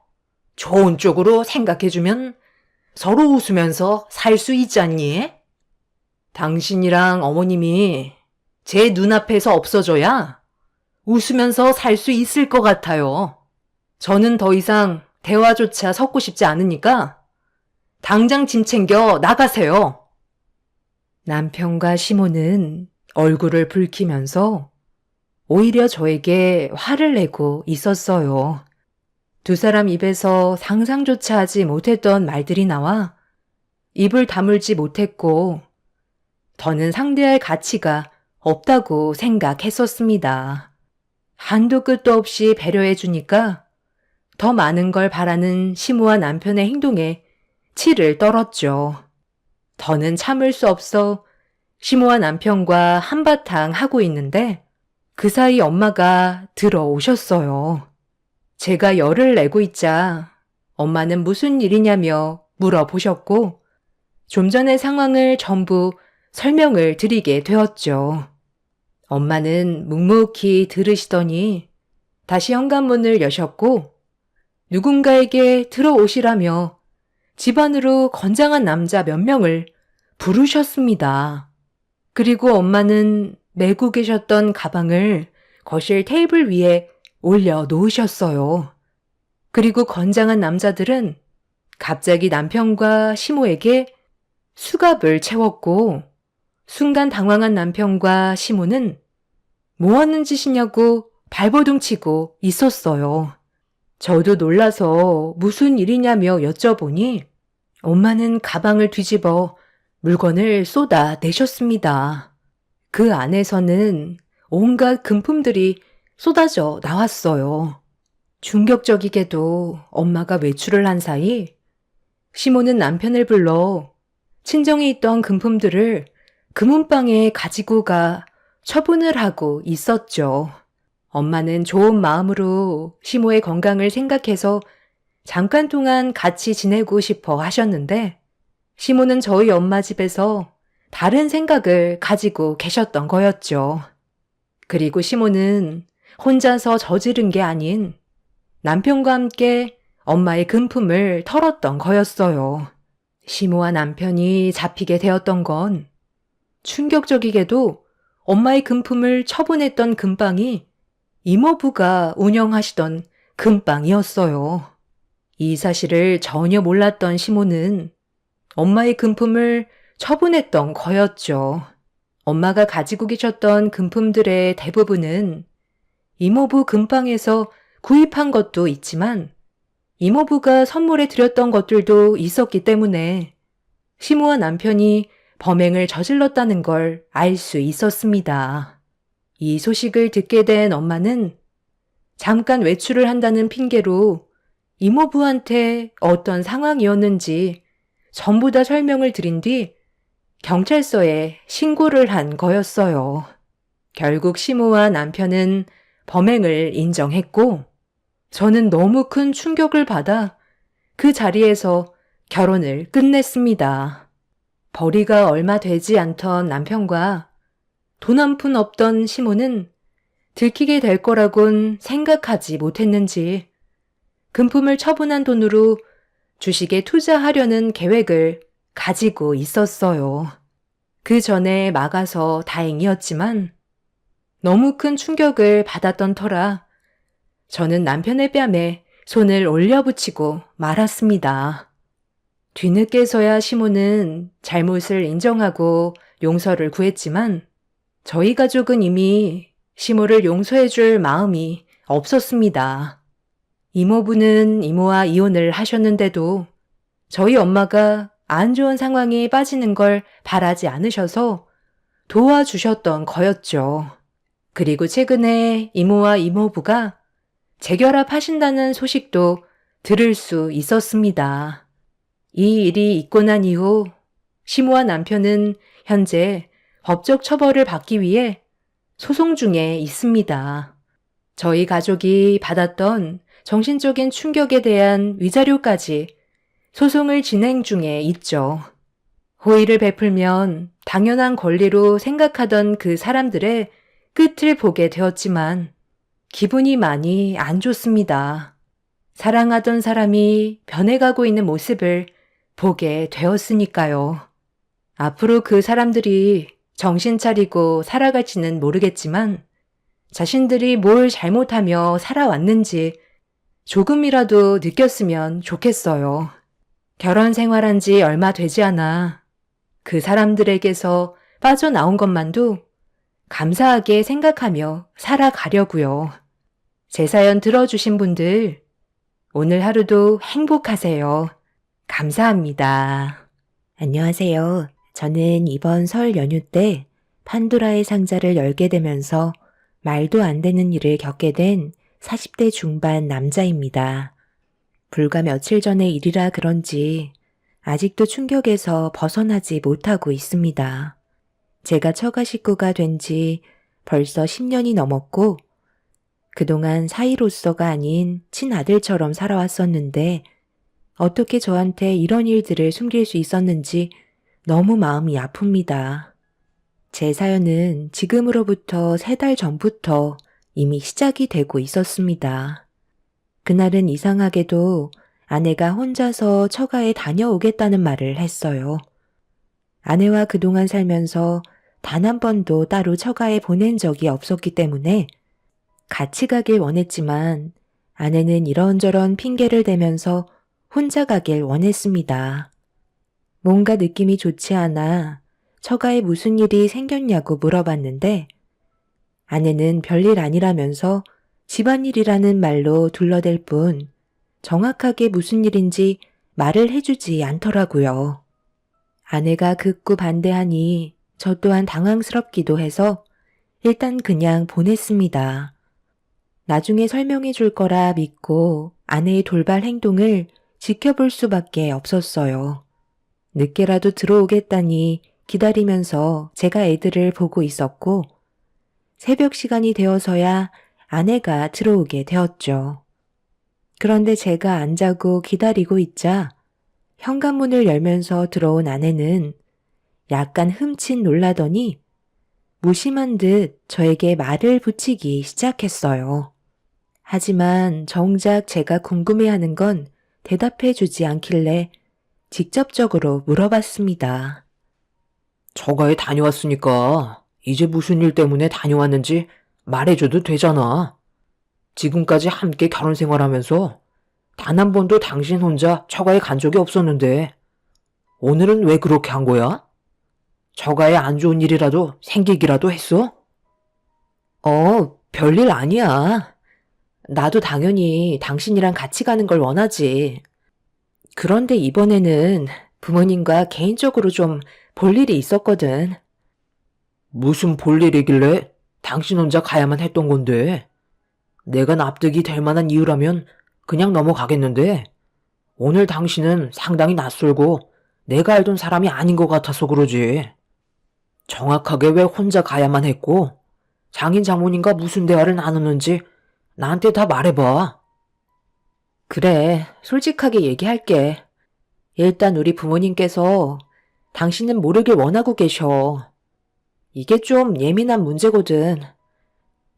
좋은 쪽으로 생각해주면 서로 웃으면서 살 수 있잖니? 당신이랑 어머님이 제 눈앞에서 없어져야 웃으면서 살 수 있을 것 같아요. 저는 더 이상 대화조차 섞고 싶지 않으니까 당장 짐 챙겨 나가세요. 남편과 시모는 얼굴을 붉히면서 오히려 저에게 화를 내고 있었어요. 두 사람 입에서 상상조차 하지 못했던 말들이 나와 입을 다물지 못했고 더는 상대할 가치가 없다고 생각했었습니다. 한도 끝도 없이 배려해 주니까 더 많은 걸 바라는 시모와 남편의 행동에 치를 떨었죠. 더는 참을 수 없어 시모와 남편과 한바탕 하고 있는데 그 사이 엄마가 들어오셨어요. 제가 열을 내고 있자 엄마는 무슨 일이냐며 물어보셨고 좀 전의 상황을 전부 설명을 드리게 되었죠. 엄마는 묵묵히 들으시더니 다시 현관문을 여셨고 누군가에게 들어오시라며 집안으로 건장한 남자 몇 명을 부르셨습니다. 그리고 엄마는 메고 계셨던 가방을 거실 테이블 위에 올려 놓으셨어요. 그리고 건장한 남자들은 갑자기 남편과 시모에게 수갑을 채웠고 순간 당황한 남편과 시모는 뭐 하는 짓이냐고 발버둥 치고 있었어요. 저도 놀라서 무슨 일이냐며 여쭤보니 엄마는 가방을 뒤집어 물건을 쏟아내셨습니다. 그 안에서는 온갖 금품들이 쏟아져 나왔어요. 충격적이게도 엄마가 외출을 한 사이 시모는 남편을 불러 친정에 있던 금품들을 금은방에 가지고 가 처분을 하고 있었죠. 엄마는 좋은 마음으로 시모의 건강을 생각해서 잠깐 동안 같이 지내고 싶어 하셨는데 시모는 저희 엄마 집에서 다른 생각을 가지고 계셨던 거였죠. 그리고 시모는 혼자서 저지른 게 아닌 남편과 함께 엄마의 금품을 털었던 거였어요. 시모와 남편이 잡히게 되었던 건 충격적이게도 엄마의 금품을 처분했던 금방이 이모부가 운영하시던 금방이었어요. 이 사실을 전혀 몰랐던 시모는 엄마의 금품을 처분했던 거였죠. 엄마가 가지고 계셨던 금품들의 대부분은 이모부 금방에서 구입한 것도 있지만 이모부가 선물해 드렸던 것들도 있었기 때문에 시모와 남편이 범행을 저질렀다는 걸 알 수 있었습니다. 이 소식을 듣게 된 엄마는 잠깐 외출을 한다는 핑계로 이모부한테 어떤 상황이었는지 전부 다 설명을 드린 뒤 경찰서에 신고를 한 거였어요. 결국 시모와 남편은 범행을 인정했고 저는 너무 큰 충격을 받아 그 자리에서 결혼을 끝냈습니다. 벌이가 얼마 되지 않던 남편과 돈 한 푼 없던 시모는 들키게 될 거라곤 생각하지 못했는지 금품을 처분한 돈으로 주식에 투자하려는 계획을 가지고 있었어요. 그 전에 막아서 다행이었지만 너무 큰 충격을 받았던 터라 저는 남편의 뺨에 손을 올려붙이고 말았습니다. 뒤늦게서야 시모는 잘못을 인정하고 용서를 구했지만 저희 가족은 이미 시모를 용서해줄 마음이 없었습니다. 이모부는 이모와 이혼을 하셨는데도 저희 엄마가 안 좋은 상황에 빠지는 걸 바라지 않으셔서 도와주셨던 거였죠. 그리고 최근에 이모와 이모부가 재결합하신다는 소식도 들을 수 있었습니다. 이 일이 있고 난 이후 시모와 남편은 현재 법적 처벌을 받기 위해 소송 중에 있습니다. 저희 가족이 받았던 정신적인 충격에 대한 위자료까지 소송을 진행 중에 있죠. 호의를 베풀면 당연한 권리로 생각하던 그 사람들의 끝을 보게 되었지만 기분이 많이 안 좋습니다. 사랑하던 사람이 변해가고 있는 모습을 보게 되었으니까요. 앞으로 그 사람들이 정신 차리고 살아갈지는 모르겠지만 자신들이 뭘 잘못하며 살아왔는지 조금이라도 느꼈으면 좋겠어요. 결혼 생활한 지 얼마 되지 않아 그 사람들에게서 빠져나온 것만도 감사하게 생각하며 살아가려고요. 제 사연 들어주신 분들 오늘 하루도 행복하세요. 감사합니다. 안녕하세요. 저는 이번 설 연휴 때 판도라의 상자를 열게 되면서 말도 안 되는 일을 겪게 된 40대 중반 남자입니다. 불과 며칠 전의 일이라 그런지 아직도 충격에서 벗어나지 못하고 있습니다. 제가 처가 식구가 된 지 벌써 10년이 넘었고 그동안 사이로서가 아닌 친아들처럼 살아왔었는데 어떻게 저한테 이런 일들을 숨길 수 있었는지 너무 마음이 아픕니다. 제 사연은 지금으로부터 3달 전부터 이미 시작이 되고 있었습니다. 그날은 이상하게도 아내가 혼자서 처가에 다녀오겠다는 말을 했어요. 아내와 그동안 살면서 단 한 번도 따로 처가에 보낸 적이 없었기 때문에 같이 가길 원했지만 아내는 이런저런 핑계를 대면서 혼자 가길 원했습니다. 뭔가 느낌이 좋지 않아 처가에 무슨 일이 생겼냐고 물어봤는데 아내는 별일 아니라면서 집안일이라는 말로 둘러댈 뿐 정확하게 무슨 일인지 말을 해주지 않더라고요. 아내가 극구 반대하니 저 또한 당황스럽기도 해서 일단 그냥 보냈습니다. 나중에 설명해 줄 거라 믿고 아내의 돌발 행동을 지켜볼 수밖에 없었어요. 늦게라도 들어오겠다니 기다리면서 제가 애들을 보고 있었고 새벽 시간이 되어서야 아내가 들어오게 되었죠. 그런데 제가 안 자고 기다리고 있자 현관문을 열면서 들어온 아내는 약간 흠칫 놀라더니 무심한 듯 저에게 말을 붙이기 시작했어요. 하지만 정작 제가 궁금해하는 건 대답해 주지 않길래 직접적으로 물어봤습니다. 처가에 다녀왔으니까 이제 무슨 일 때문에 다녀왔는지 말해줘도 되잖아. 지금까지 함께 결혼 생활하면서 단 한 번도 당신 혼자 처가에 간 적이 없었는데 오늘은 왜 그렇게 한 거야? 처가에 안 좋은 일이라도 생기기라도 했어? 별일 아니야. 나도 당연히 당신이랑 같이 가는 걸 원하지. 그런데 이번에는 부모님과 개인적으로 좀 볼 일이 있었거든. 무슨 볼일이길래 당신 혼자 가야만 했던 건데. 내가 납득이 될 만한 이유라면 그냥 넘어가겠는데 오늘 당신은 상당히 낯설고 내가 알던 사람이 아닌 것 같아서 그러지. 정확하게 왜 혼자 가야만 했고 장인 장모님과 무슨 대화를 나눴는지 나한테 다 말해봐. 그래, 솔직하게 얘기할게. 일단 우리 부모님께서 당신은 모르길 원하고 계셔. 이게 좀 예민한 문제거든.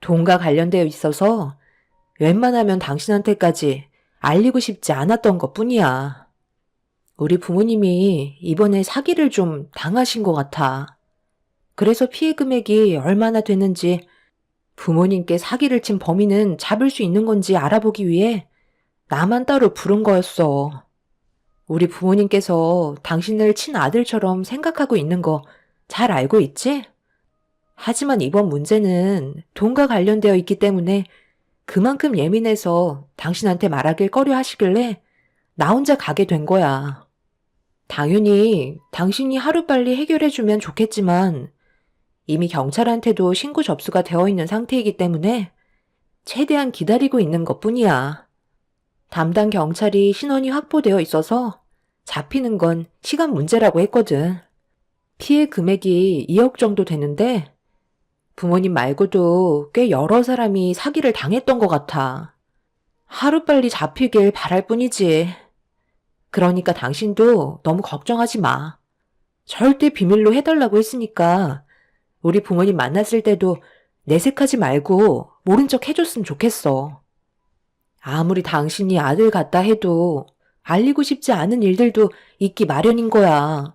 돈과 관련되어 있어서 웬만하면 당신한테까지 알리고 싶지 않았던 것 뿐이야. 우리 부모님이 이번에 사기를 좀 당하신 것 같아. 그래서 피해 금액이 얼마나 되는지 부모님께 사기를 친 범인은 잡을 수 있는 건지 알아보기 위해 나만 따로 부른 거였어. 우리 부모님께서 당신을 친아들처럼 생각하고 있는 거 잘 알고 있지? 하지만 이번 문제는 돈과 관련되어 있기 때문에 그만큼 예민해서 당신한테 말하길 꺼려 하시길래 나 혼자 가게 된 거야. 당연히 당신이 하루빨리 해결해주면 좋겠지만 이미 경찰한테도 신고 접수가 되어 있는 상태이기 때문에 최대한 기다리고 있는 것뿐이야. 담당 경찰이 신원이 확보되어 있어서 잡히는 건 시간 문제라고 했거든. 피해 금액이 2억 정도 되는데 부모님 말고도 꽤 여러 사람이 사기를 당했던 것 같아. 하루빨리 잡히길 바랄 뿐이지. 그러니까 당신도 너무 걱정하지 마. 절대 비밀로 해달라고 했으니까 우리 부모님 만났을 때도 내색하지 말고 모른 척 해줬으면 좋겠어. 아무리 당신이 아들 같다 해도 알리고 싶지 않은 일들도 있기 마련인 거야.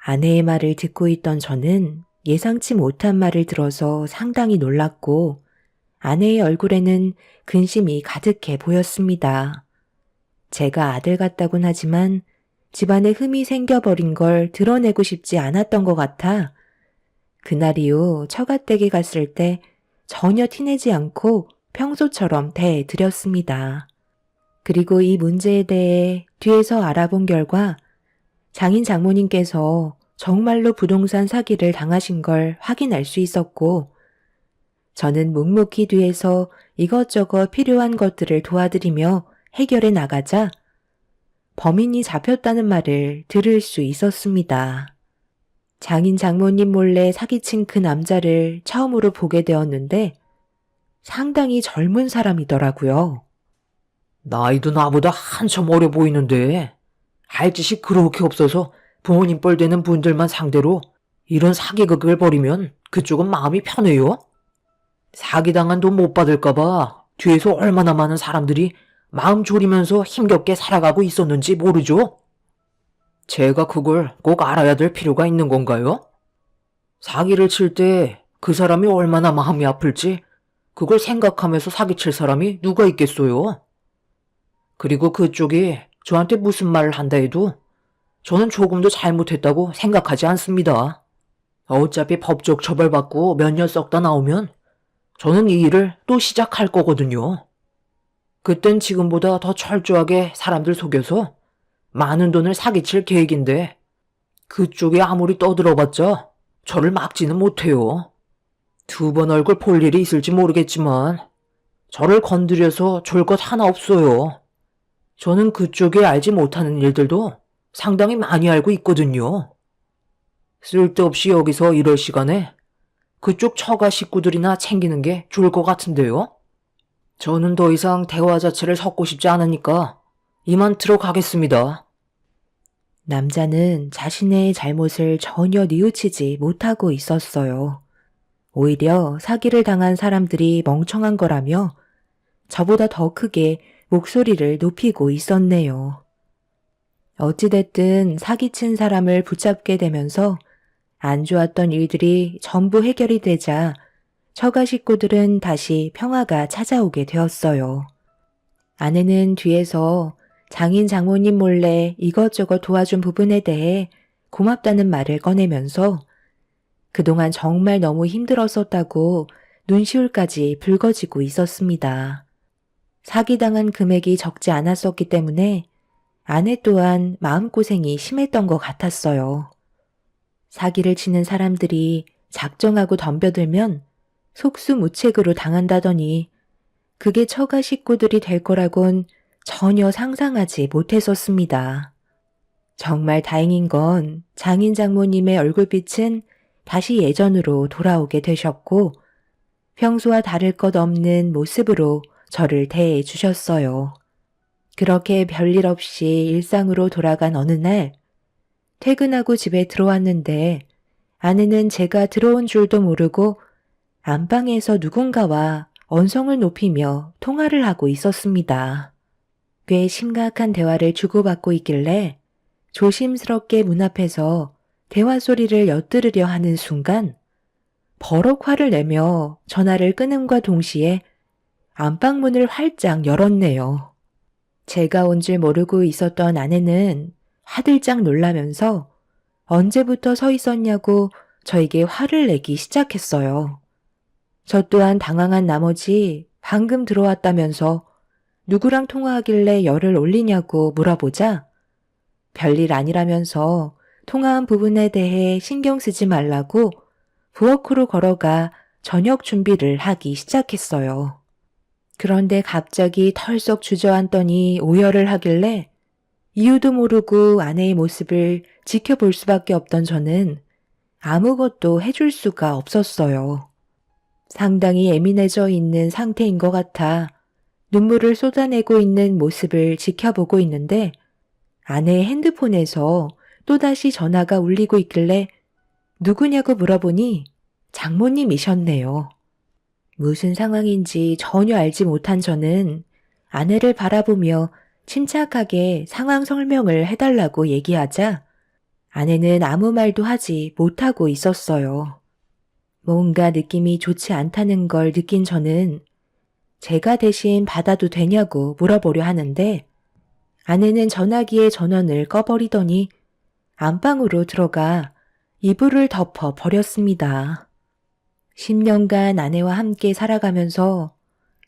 아내의 말을 듣고 있던 저는 예상치 못한 말을 들어서 상당히 놀랐고 아내의 얼굴에는 근심이 가득해 보였습니다. 제가 아들 같다곤 하지만 집안에 흠이 생겨버린 걸 드러내고 싶지 않았던 것 같아 그날 이후 처가댁에 갔을 때 전혀 티내지 않고 평소처럼 대해드렸습니다. 그리고 이 문제에 대해 뒤에서 알아본 결과 장인 장모님께서 정말로 부동산 사기를 당하신 걸 확인할 수 있었고 저는 묵묵히 뒤에서 이것저것 필요한 것들을 도와드리며 해결해 나가자 범인이 잡혔다는 말을 들을 수 있었습니다. 장인 장모님 몰래 사기친 그 남자를 처음으로 보게 되었는데 상당히 젊은 사람이더라고요. 나이도 나보다 한참 어려 보이는데 할 짓이 그렇게 없어서 부모님 뻘 되는 분들만 상대로 이런 사기극을 벌이면 그쪽은 마음이 편해요? 사기당한 돈 못 받을까봐 뒤에서 얼마나 많은 사람들이 마음 졸이면서 힘겹게 살아가고 있었는지 모르죠? 제가 그걸 꼭 알아야 될 필요가 있는 건가요? 사기를 칠 때 그 사람이 얼마나 마음이 아플지 그걸 생각하면서 사기칠 사람이 누가 있겠어요? 그리고 그쪽이 저한테 무슨 말을 한다 해도 저는 조금도 잘못했다고 생각하지 않습니다. 어차피 법적 처벌받고 몇 년 썩다 나오면 저는 이 일을 또 시작할 거거든요. 그땐 지금보다 더 철저하게 사람들 속여서 많은 돈을 사기칠 계획인데 그쪽이 아무리 떠들어봤자 저를 막지는 못해요. 2번 얼굴 볼 일이 있을지 모르겠지만 저를 건드려서 좋을 것 하나 없어요. 저는 그쪽이 알지 못하는 일들도 상당히 많이 알고 있거든요. 쓸데없이 여기서 이럴 시간에 그쪽 처가 식구들이나 챙기는 게 좋을 것 같은데요. 저는 더 이상 대화 자체를 섞고 싶지 않으니까 이만 들어가겠습니다. 남자는 자신의 잘못을 전혀 뉘우치지 못하고 있었어요. 오히려 사기를 당한 사람들이 멍청한 거라며 저보다 더 크게 목소리를 높이고 있었네요. 어찌됐든 사기친 사람을 붙잡게 되면서 안 좋았던 일들이 전부 해결이 되자 처가 식구들은 다시 평화가 찾아오게 되었어요. 아내는 뒤에서 장인 장모님 몰래 이것저것 도와준 부분에 대해 고맙다는 말을 꺼내면서 그동안 정말 너무 힘들었었다고 눈시울까지 붉어지고 있었습니다. 사기당한 금액이 적지 않았었기 때문에 아내 또한 마음고생이 심했던 것 같았어요. 사기를 치는 사람들이 작정하고 덤벼들면 속수무책으로 당한다더니 그게 처가 식구들이 될 거라곤 전혀 상상하지 못했었습니다. 정말 다행인 건 장인 장모님의 얼굴빛은 다시 예전으로 돌아오게 되셨고 평소와 다를 것 없는 모습으로 저를 대해 주셨어요. 그렇게 별일 없이 일상으로 돌아간 어느 날 퇴근하고 집에 들어왔는데 아내는 제가 들어온 줄도 모르고 안방에서 누군가와 언성을 높이며 통화를 하고 있었습니다. 꽤 심각한 대화를 주고받고 있길래 조심스럽게 문 앞에서 대화 소리를 엿들으려 하는 순간 버럭 화를 내며 전화를 끊음과 동시에 안방문을 활짝 열었네요. 제가 온 줄 모르고 있었던 아내는 화들짝 놀라면서 언제부터 서 있었냐고 저에게 화를 내기 시작했어요. 저 또한 당황한 나머지 방금 들어왔다면서 누구랑 통화하길래 열을 올리냐고 물어보자 별일 아니라면서 통화한 부분에 대해 신경 쓰지 말라고 부엌으로 걸어가 저녁 준비를 하기 시작했어요. 그런데 갑자기 털썩 주저앉더니 오열을 하길래 이유도 모르고 아내의 모습을 지켜볼 수밖에 없던 저는 아무것도 해줄 수가 없었어요. 상당히 예민해져 있는 상태인 것 같아 눈물을 쏟아내고 있는 모습을 지켜보고 있는데 아내의 핸드폰에서 또다시 전화가 울리고 있길래 누구냐고 물어보니 장모님이셨네요. 무슨 상황인지 전혀 알지 못한 저는 아내를 바라보며 침착하게 상황 설명을 해달라고 얘기하자 아내는 아무 말도 하지 못하고 있었어요. 뭔가 느낌이 좋지 않다는 걸 느낀 저는 제가 대신 받아도 되냐고 물어보려 하는데 아내는 전화기의 전원을 꺼버리더니 안방으로 들어가 이불을 덮어 버렸습니다. 10년간 아내와 함께 살아가면서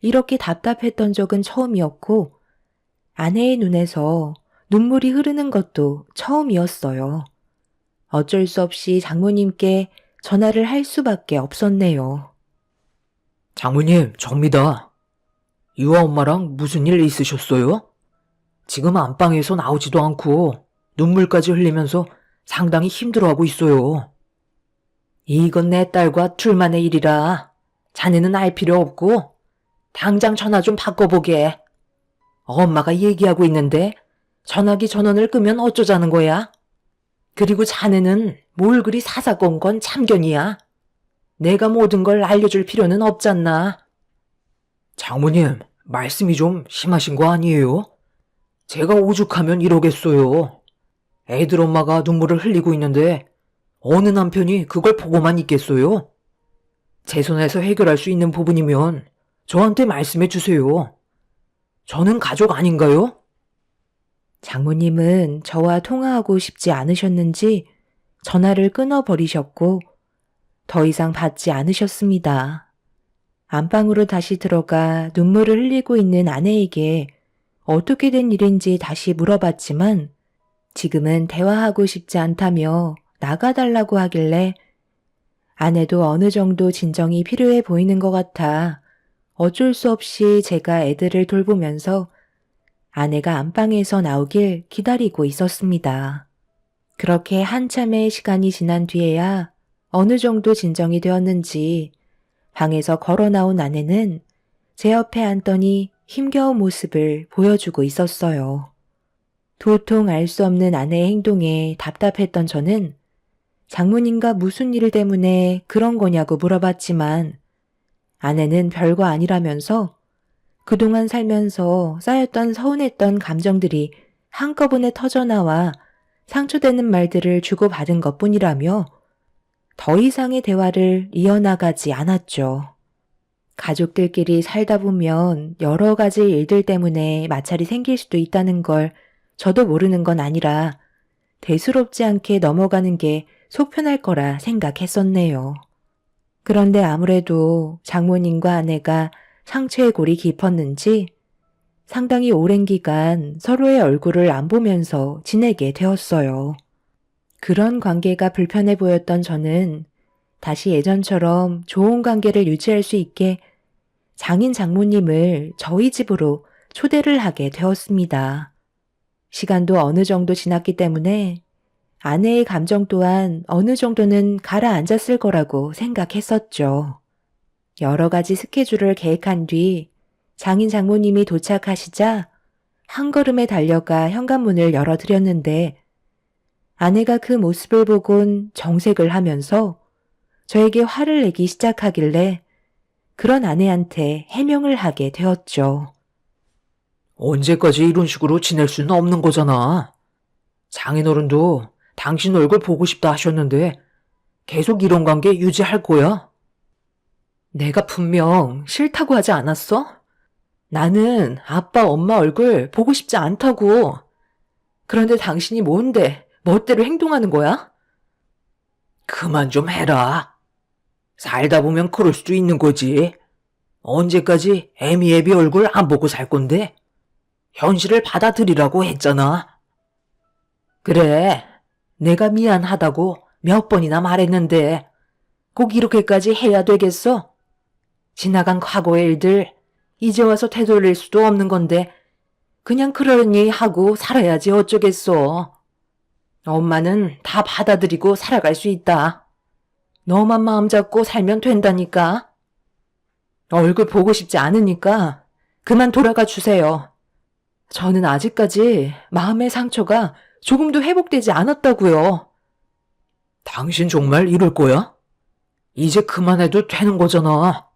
이렇게 답답했던 적은 처음이었고 아내의 눈에서 눈물이 흐르는 것도 처음이었어요. 어쩔 수 없이 장모님께 전화를 할 수밖에 없었네요. 장모님, 접니다. 유아 엄마랑 무슨 일 있으셨어요? 지금 안방에서 나오지도 않고 눈물까지 흘리면서 상당히 힘들어하고 있어요. 이건 내 딸과 둘만의 일이라 자네는 알 필요 없고 당장 전화 좀 바꿔보게. 엄마가 얘기하고 있는데 전화기 전원을 끄면 어쩌자는 거야? 그리고 자네는 뭘 그리 사사건건 참견이야. 내가 모든 걸 알려줄 필요는 없잖나. 장모님, 말씀이 좀 심하신 거 아니에요? 제가 오죽하면 이러겠어요. 애들 엄마가 눈물을 흘리고 있는데 어느 남편이 그걸 보고만 있겠어요? 제 손에서 해결할 수 있는 부분이면 저한테 말씀해 주세요. 저는 가족 아닌가요? 장모님은 저와 통화하고 싶지 않으셨는지 전화를 끊어버리셨고 더 이상 받지 않으셨습니다. 안방으로 다시 들어가 눈물을 흘리고 있는 아내에게 어떻게 된 일인지 다시 물어봤지만 지금은 대화하고 싶지 않다며 나가달라고 하길래 아내도 어느 정도 진정이 필요해 보이는 것 같아 어쩔 수 없이 제가 애들을 돌보면서 아내가 안방에서 나오길 기다리고 있었습니다. 그렇게 한참의 시간이 지난 뒤에야 어느 정도 진정이 되었는지 방에서 걸어 나온 아내는 제 옆에 앉더니 힘겨운 모습을 보여주고 있었어요. 도통 알 수 없는 아내의 행동에 답답했던 저는 장모님과 무슨 일 때문에 그런 거냐고 물어봤지만 아내는 별거 아니라면서 그동안 살면서 쌓였던 서운했던 감정들이 한꺼번에 터져나와 상처되는 말들을 주고받은 것뿐이라며 더 이상의 대화를 이어나가지 않았죠. 가족들끼리 살다 보면 여러 가지 일들 때문에 마찰이 생길 수도 있다는 걸 저도 모르는 건 아니라 대수롭지 않게 넘어가는 게 속편할 거라 생각했었네요. 그런데 아무래도 장모님과 아내가 상처의 골이 깊었는지 상당히 오랜 기간 서로의 얼굴을 안 보면서 지내게 되었어요. 그런 관계가 불편해 보였던 저는 다시 예전처럼 좋은 관계를 유지할 수 있게 장인 장모님을 저희 집으로 초대를 하게 되었습니다. 시간도 어느 정도 지났기 때문에 아내의 감정 또한 어느 정도는 가라앉았을 거라고 생각했었죠. 여러 가지 스케줄을 계획한 뒤 장인 장모님이 도착하시자 한 걸음에 달려가 현관문을 열어드렸는데 아내가 그 모습을 보곤 정색을 하면서 저에게 화를 내기 시작하길래 그런 아내한테 해명을 하게 되었죠. 언제까지 이런 식으로 지낼 수는 없는 거잖아. 장인어른도 당신 얼굴 보고 싶다 하셨는데 계속 이런 관계 유지할 거야? 내가 분명 싫다고 하지 않았어? 나는 아빠, 엄마 얼굴 보고 싶지 않다고. 그런데 당신이 뭔데 멋대로 행동하는 거야? 그만 좀 해라. 살다 보면 그럴 수도 있는 거지. 언제까지 애미 얼굴 안 보고 살 건데? 현실을 받아들이라고 했잖아. 그래, 내가 미안하다고 몇 번이나 말했는데 꼭 이렇게까지 해야 되겠어? 지나간 과거의 일들 이제 와서 되돌릴 수도 없는 건데 그냥 그러니 하고 살아야지 어쩌겠어. 엄마는 다 받아들이고 살아갈 수 있다. 너만 마음 잡고 살면 된다니까. 얼굴 보고 싶지 않으니까 그만 돌아가 주세요. 저는 아직까지 마음의 상처가 조금도 회복되지 않았다고요. 당신 정말 이럴 거야? 이제 그만해도 되는 거잖아.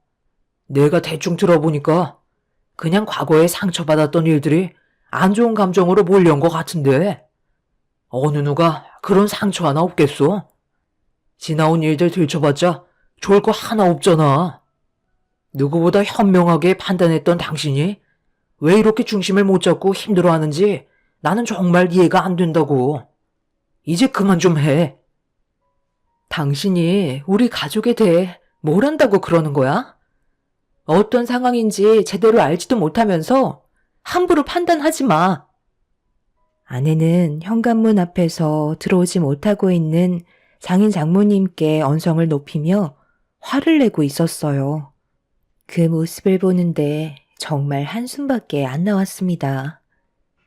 내가 대충 들어보니까 그냥 과거에 상처받았던 일들이 안 좋은 감정으로 몰려온 것 같은데 어느 누가 그런 상처 하나 없겠어? 지나온 일들 들춰봤자 좋을 거 하나 없잖아. 누구보다 현명하게 판단했던 당신이 왜 이렇게 중심을 못 잡고 힘들어하는지 나는 정말 이해가 안 된다고. 이제 그만 좀 해. 당신이 우리 가족에 대해 뭘 안다고 그러는 거야? 어떤 상황인지 제대로 알지도 못하면서 함부로 판단하지 마. 아내는 현관문 앞에서 들어오지 못하고 있는 장인 장모님께 언성을 높이며 화를 내고 있었어요. 그 모습을 보는데 정말 한숨밖에 안 나왔습니다.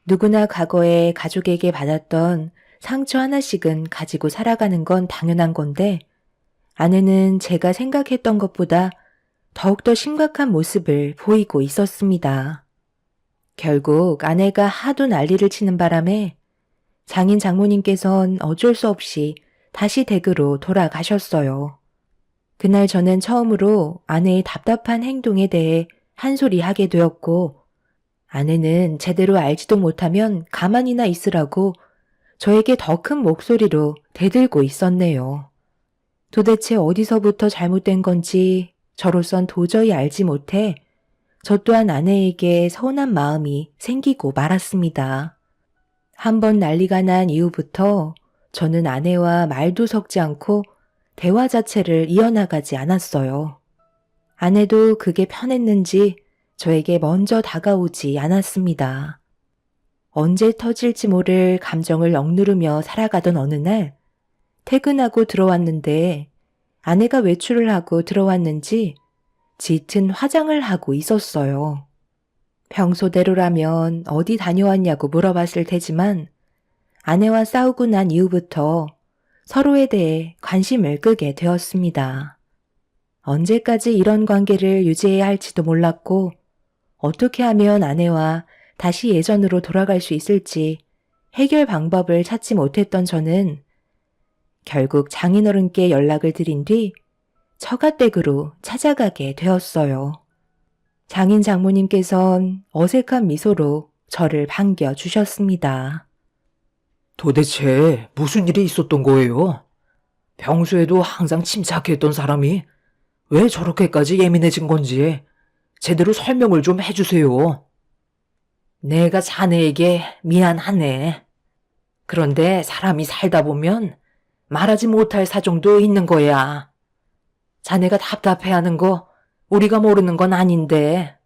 누구나 과거에 가족에게 받았던 상처 하나씩은 가지고 살아가는 건 당연한 건데 아내는 제가 생각했던 것보다 더욱더 심각한 모습을 보이고 있었습니다. 결국 아내가 하도 난리를 치는 바람에 장인 장모님께선 어쩔 수 없이 다시 댁으로 돌아가셨어요. 그날 저는 처음으로 아내의 답답한 행동에 대해 한 소리 하게 되었고 아내는 제대로 알지도 못하면 가만히나 있으라고 저에게 더 큰 목소리로 대들고 있었네요. 도대체 어디서부터 잘못된 건지 저로선 도저히 알지 못해 저 또한 아내에게 서운한 마음이 생기고 말았습니다. 한번 난리가 난 이후부터 저는 아내와 말도 섞지 않고 대화 자체를 이어나가지 않았어요. 아내도 그게 편했는지 저에게 먼저 다가오지 않았습니다. 언제 터질지 모를 감정을 억누르며 살아가던 어느 날 퇴근하고 들어왔는데 아내가 외출을 하고 들어왔는지 짙은 화장을 하고 있었어요. 평소대로라면 어디 다녀왔냐고 물어봤을 테지만 아내와 싸우고 난 이후부터 서로에 대해 관심을 끄게 되었습니다. 언제까지 이런 관계를 유지해야 할지도 몰랐고 어떻게 하면 아내와 다시 예전으로 돌아갈 수 있을지 해결 방법을 찾지 못했던 저는 결국 장인어른께 연락을 드린 뒤 처가댁으로 찾아가게 되었어요. 장인 장모님께선 어색한 미소로 저를 반겨주셨습니다. 도대체 무슨 일이 있었던 거예요? 평소에도 항상 침착했던 사람이 왜 저렇게까지 예민해진 건지 제대로 설명을 좀 해주세요. 내가 자네에게 미안하네. 그런데 사람이 살다 보면 말하지 못할 사정도 있는 거야. 자네가 답답해하는 거 우리가 모르는 건 아닌데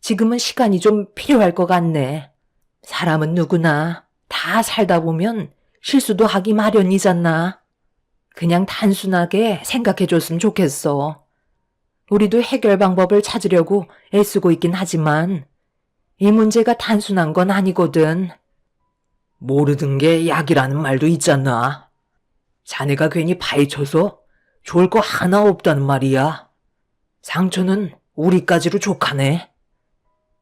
지금은 시간이 좀 필요할 것 같네. 사람은 누구나 다 살다 보면 실수도 하기 마련이잖아. 그냥 단순하게 생각해줬으면 좋겠어. 우리도 해결 방법을 찾으려고 애쓰고 있긴 하지만 이 문제가 단순한 건 아니거든. 모르는 게 약이라는 말도 있잖아. 자네가 괜히 파헤쳐서 좋을 거 하나 없다는 말이야. 상처는 우리까지로 족하네.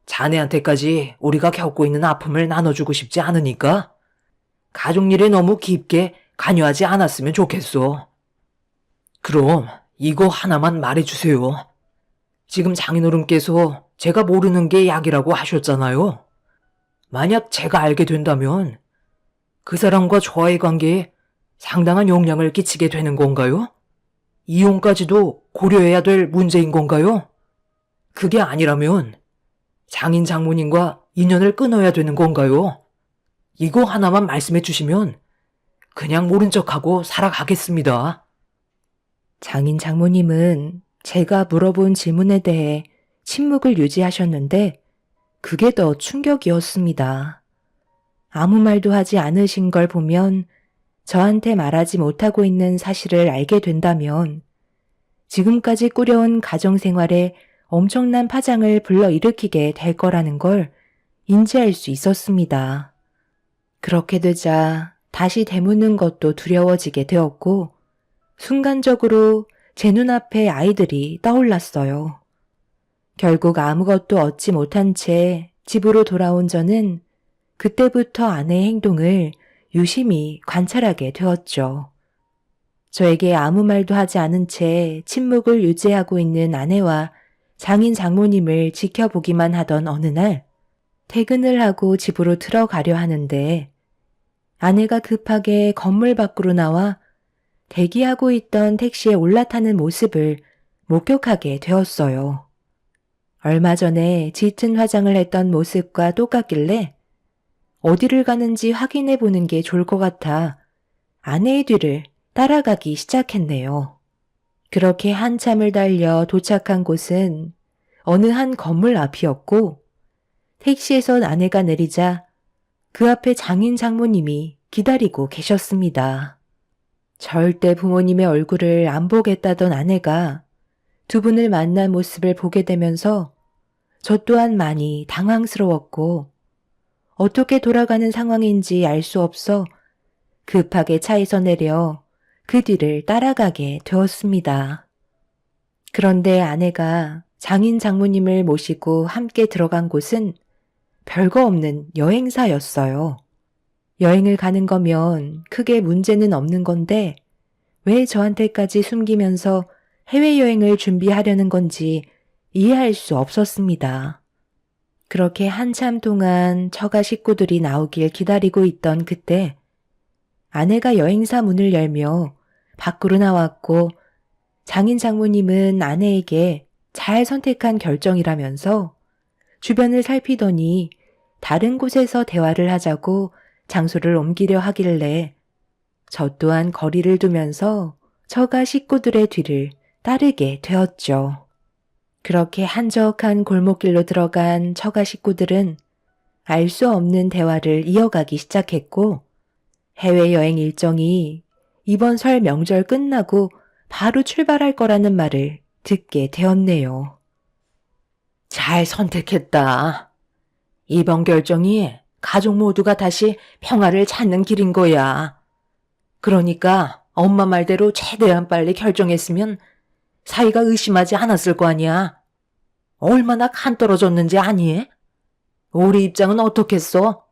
자네한테까지 우리가 겪고 있는 아픔을 나눠주고 싶지 않으니까 가족 일에 너무 깊게 관여하지 않았으면 좋겠어. 그럼 이거 하나만 말해주세요. 지금 장인어른께서 제가 모르는 게 약이라고 하셨잖아요. 만약 제가 알게 된다면 그 사람과 저와의 관계에 상당한 영향을 끼치게 되는 건가요? 이혼까지도 고려해야 될 문제인 건가요? 그게 아니라면 장인 장모님과 인연을 끊어야 되는 건가요? 이거 하나만 말씀해 주시면 그냥 모른 척하고 살아가겠습니다. 장인 장모님은 제가 물어본 질문에 대해 침묵을 유지하셨는데 그게 더 충격이었습니다. 아무 말도 하지 않으신 걸 보면 저한테 말하지 못하고 있는 사실을 알게 된다면 지금까지 꾸려온 가정생활에 엄청난 파장을 불러일으키게 될 거라는 걸 인지할 수 있었습니다. 그렇게 되자 다시 되묻는 것도 두려워지게 되었고 순간적으로 제 눈앞에 아이들이 떠올랐어요. 결국 아무것도 얻지 못한 채 집으로 돌아온 저는 그때부터 아내의 행동을 유심히 관찰하게 되었죠. 저에게 아무 말도 하지 않은 채 침묵을 유지하고 있는 아내와 장인 장모님을 지켜보기만 하던 어느 날 퇴근을 하고 집으로 들어가려 하는데 아내가 급하게 건물 밖으로 나와 대기하고 있던 택시에 올라타는 모습을 목격하게 되었어요. 얼마 전에 짙은 화장을 했던 모습과 똑같길래 어디를 가는지 확인해 보는 게 좋을 것 같아 아내의 뒤를 따라가기 시작했네요. 그렇게 한참을 달려 도착한 곳은 어느 한 건물 앞이었고 택시에선 아내가 내리자 그 앞에 장인 장모님이 기다리고 계셨습니다. 절대 부모님의 얼굴을 안 보겠다던 아내가 두 분을 만난 모습을 보게 되면서 저 또한 많이 당황스러웠고 어떻게 돌아가는 상황인지 알 수 없어 급하게 차에서 내려 그 뒤를 따라가게 되었습니다. 그런데 아내가 장인 장모님을 모시고 함께 들어간 곳은 별거 없는 여행사였어요. 여행을 가는 거면 크게 문제는 없는 건데 왜 저한테까지 숨기면서 해외여행을 준비하려는 건지 이해할 수 없었습니다. 그렇게 한참 동안 처가 식구들이 나오길 기다리고 있던 그때 아내가 여행사 문을 열며 밖으로 나왔고 장인 장모님은 아내에게 잘 선택한 결정이라면서 주변을 살피더니 다른 곳에서 대화를 하자고 장소를 옮기려 하길래 저 또한 거리를 두면서 처가 식구들의 뒤를 따르게 되었죠. 그렇게 한적한 골목길로 들어간 처가 식구들은 알 수 없는 대화를 이어가기 시작했고 해외여행 일정이 이번 설 명절 끝나고 바로 출발할 거라는 말을 듣게 되었네요. 잘 선택했다. 이번 결정이 가족 모두가 다시 평화를 찾는 길인 거야. 그러니까 엄마 말대로 최대한 빨리 결정했으면 사이가 의심하지 않았을 거 아니야. 얼마나 간 떨어졌는지 아니? 우리 입장은 어떻겠어?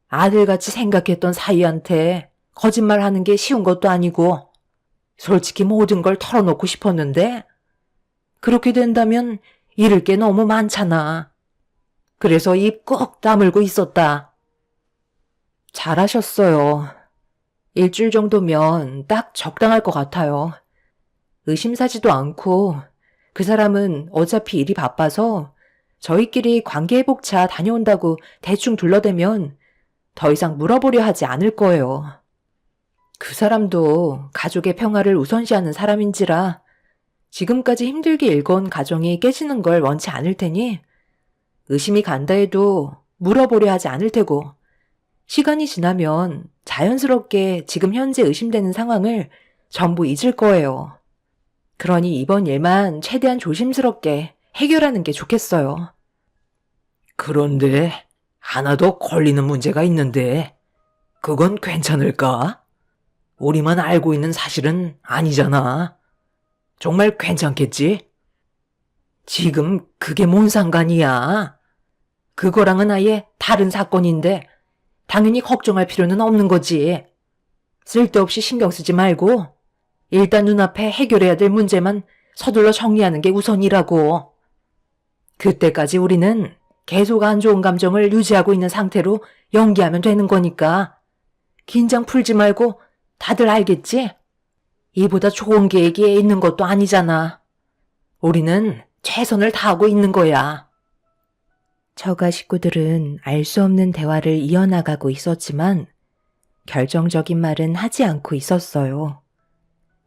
아들같이 생각했던 사이한테 거짓말하는 게 쉬운 것도 아니고 솔직히 모든 걸 털어놓고 싶었는데 그렇게 된다면 잃을 게 너무 많잖아. 그래서 입 꼭 다물고 있었다. 잘하셨어요. 일주일 정도면 딱 적당할 것 같아요. 의심사지도 않고 그 사람은 어차피 일이 바빠서 저희끼리 관계회복차 다녀온다고 대충 둘러대면 더 이상 물어보려 하지 않을 거예요. 그 사람도 가족의 평화를 우선시하는 사람인지라 지금까지 힘들게 일궈온 가정이 깨지는 걸 원치 않을 테니 의심이 간다 해도 물어보려 하지 않을 테고 시간이 지나면 자연스럽게 지금 현재 의심되는 상황을 전부 잊을 거예요. 그러니 이번 일만 최대한 조심스럽게 해결하는 게 좋겠어요. 그런데 하나 더 걸리는 문제가 있는데 그건 괜찮을까? 우리만 알고 있는 사실은 아니잖아. 정말 괜찮겠지? 지금 그게 뭔 상관이야? 그거랑은 아예 다른 사건인데 당연히 걱정할 필요는 없는 거지. 쓸데없이 신경 쓰지 말고 일단 눈앞에 해결해야 될 문제만 서둘러 정리하는 게 우선이라고. 그때까지 우리는 계속 안 좋은 감정을 유지하고 있는 상태로 연기하면 되는 거니까 긴장 풀지 말고 다들 알겠지? 이보다 좋은 계획이 있는 것도 아니잖아. 우리는 최선을 다하고 있는 거야. 처가 식구들은 알 수 없는 대화를 이어나가고 있었지만 결정적인 말은 하지 않고 있었어요.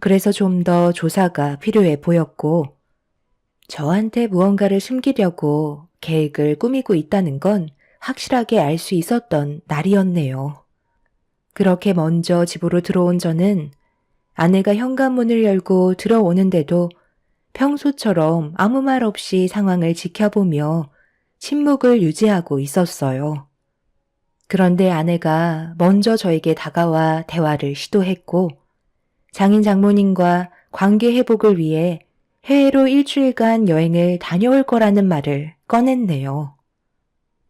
그래서 좀 더 조사가 필요해 보였고 저한테 무언가를 숨기려고 계획을 꾸미고 있다는 건 확실하게 알 수 있었던 날이었네요. 그렇게 먼저 집으로 들어온 저는 아내가 현관문을 열고 들어오는데도 평소처럼 아무 말 없이 상황을 지켜보며 침묵을 유지하고 있었어요. 그런데 아내가 먼저 저에게 다가와 대화를 시도했고 장인 장모님과 관계 회복을 위해 해외로 일주일간 여행을 다녀올 거라는 말을 꺼냈네요.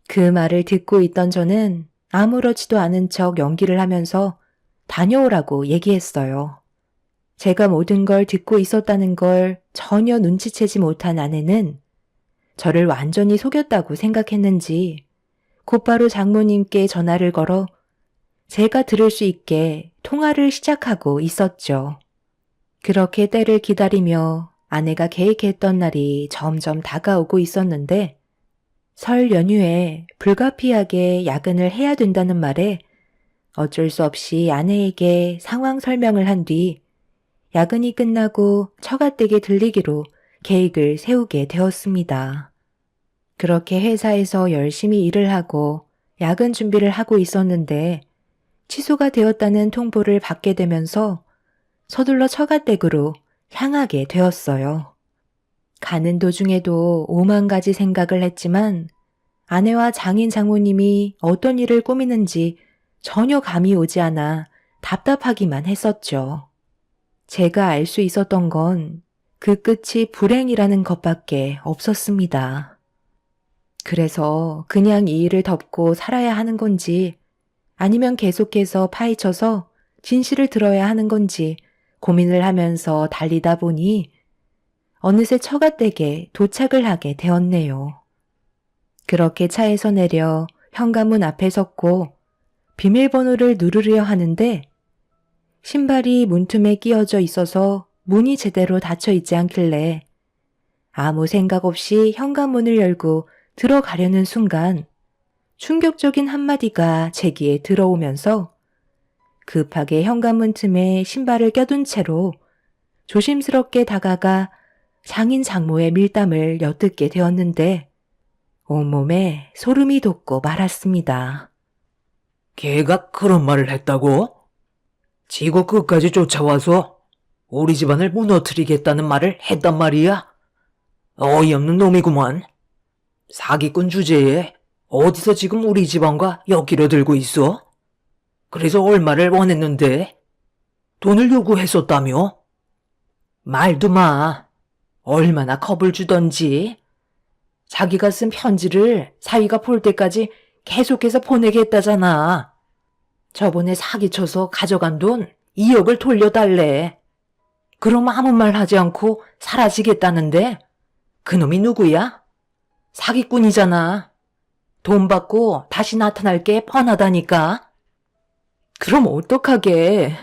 그 말을 듣고 있던 저는 아무렇지도 않은 척 연기를 하면서 다녀오라고 얘기했어요. 제가 모든 걸 듣고 있었다는 걸 전혀 눈치채지 못한 아내는 저를 완전히 속였다고 생각했는지 곧바로 장모님께 전화를 걸어 제가 들을 수 있게 통화를 시작하고 있었죠. 그렇게 때를 기다리며 아내가 계획했던 날이 점점 다가오고 있었는데 설 연휴에 불가피하게 야근을 해야 된다는 말에 어쩔 수 없이 아내에게 상황 설명을 한 뒤 야근이 끝나고 처가댁에 들리기로 계획을 세우게 되었습니다. 그렇게 회사에서 열심히 일을 하고 야근 준비를 하고 있었는데 취소가 되었다는 통보를 받게 되면서 서둘러 처가댁으로 향하게 되었어요. 가는 도중에도 오만 가지 생각을 했지만 아내와 장인 장모님이 어떤 일을 꾸미는지 전혀 감이 오지 않아 답답하기만 했었죠. 제가 알 수 있었던 건 그 끝이 불행이라는 것밖에 없었습니다. 그래서 그냥 이 일을 덮고 살아야 하는 건지 아니면 계속해서 파헤쳐서 진실을 들어야 하는 건지 고민을 하면서 달리다 보니 어느새 처가댁에 도착을 하게 되었네요. 그렇게 차에서 내려 현관문 앞에 섰고 비밀번호를 누르려 하는데 신발이 문틈에 끼어져 있어서 문이 제대로 닫혀 있지 않길래 아무 생각 없이 현관문을 열고 들어가려는 순간 충격적인 한마디가 제 귀에 들어오면서 급하게 현관문 틈에 신발을 껴둔 채로 조심스럽게 다가가 장인 장모의 밀담을 엿듣게 되었는데 온몸에 소름이 돋고 말았습니다. 걔가 그런 말을 했다고? 지구 끝까지 쫓아와서 우리 집안을 무너뜨리겠다는 말을 했단 말이야? 어이없는 놈이구만. 사기꾼 주제에 어디서 지금 우리 집안과 엮이려 들고 있어? 그래서 얼마를 원했는데? 돈을 요구했었다며? 말도 마. 얼마나 겁을 주던지. 자기가 쓴 편지를 사위가 볼 때까지 계속해서 보내겠다잖아. 저번에 사기쳐서 가져간 돈 2억을 돌려달래. 그럼 아무 말 하지 않고 사라지겠다는데 그놈이 누구야? 사기꾼이잖아. 돈 받고 다시 나타날 게 뻔하다니까. 그럼 어떡하게.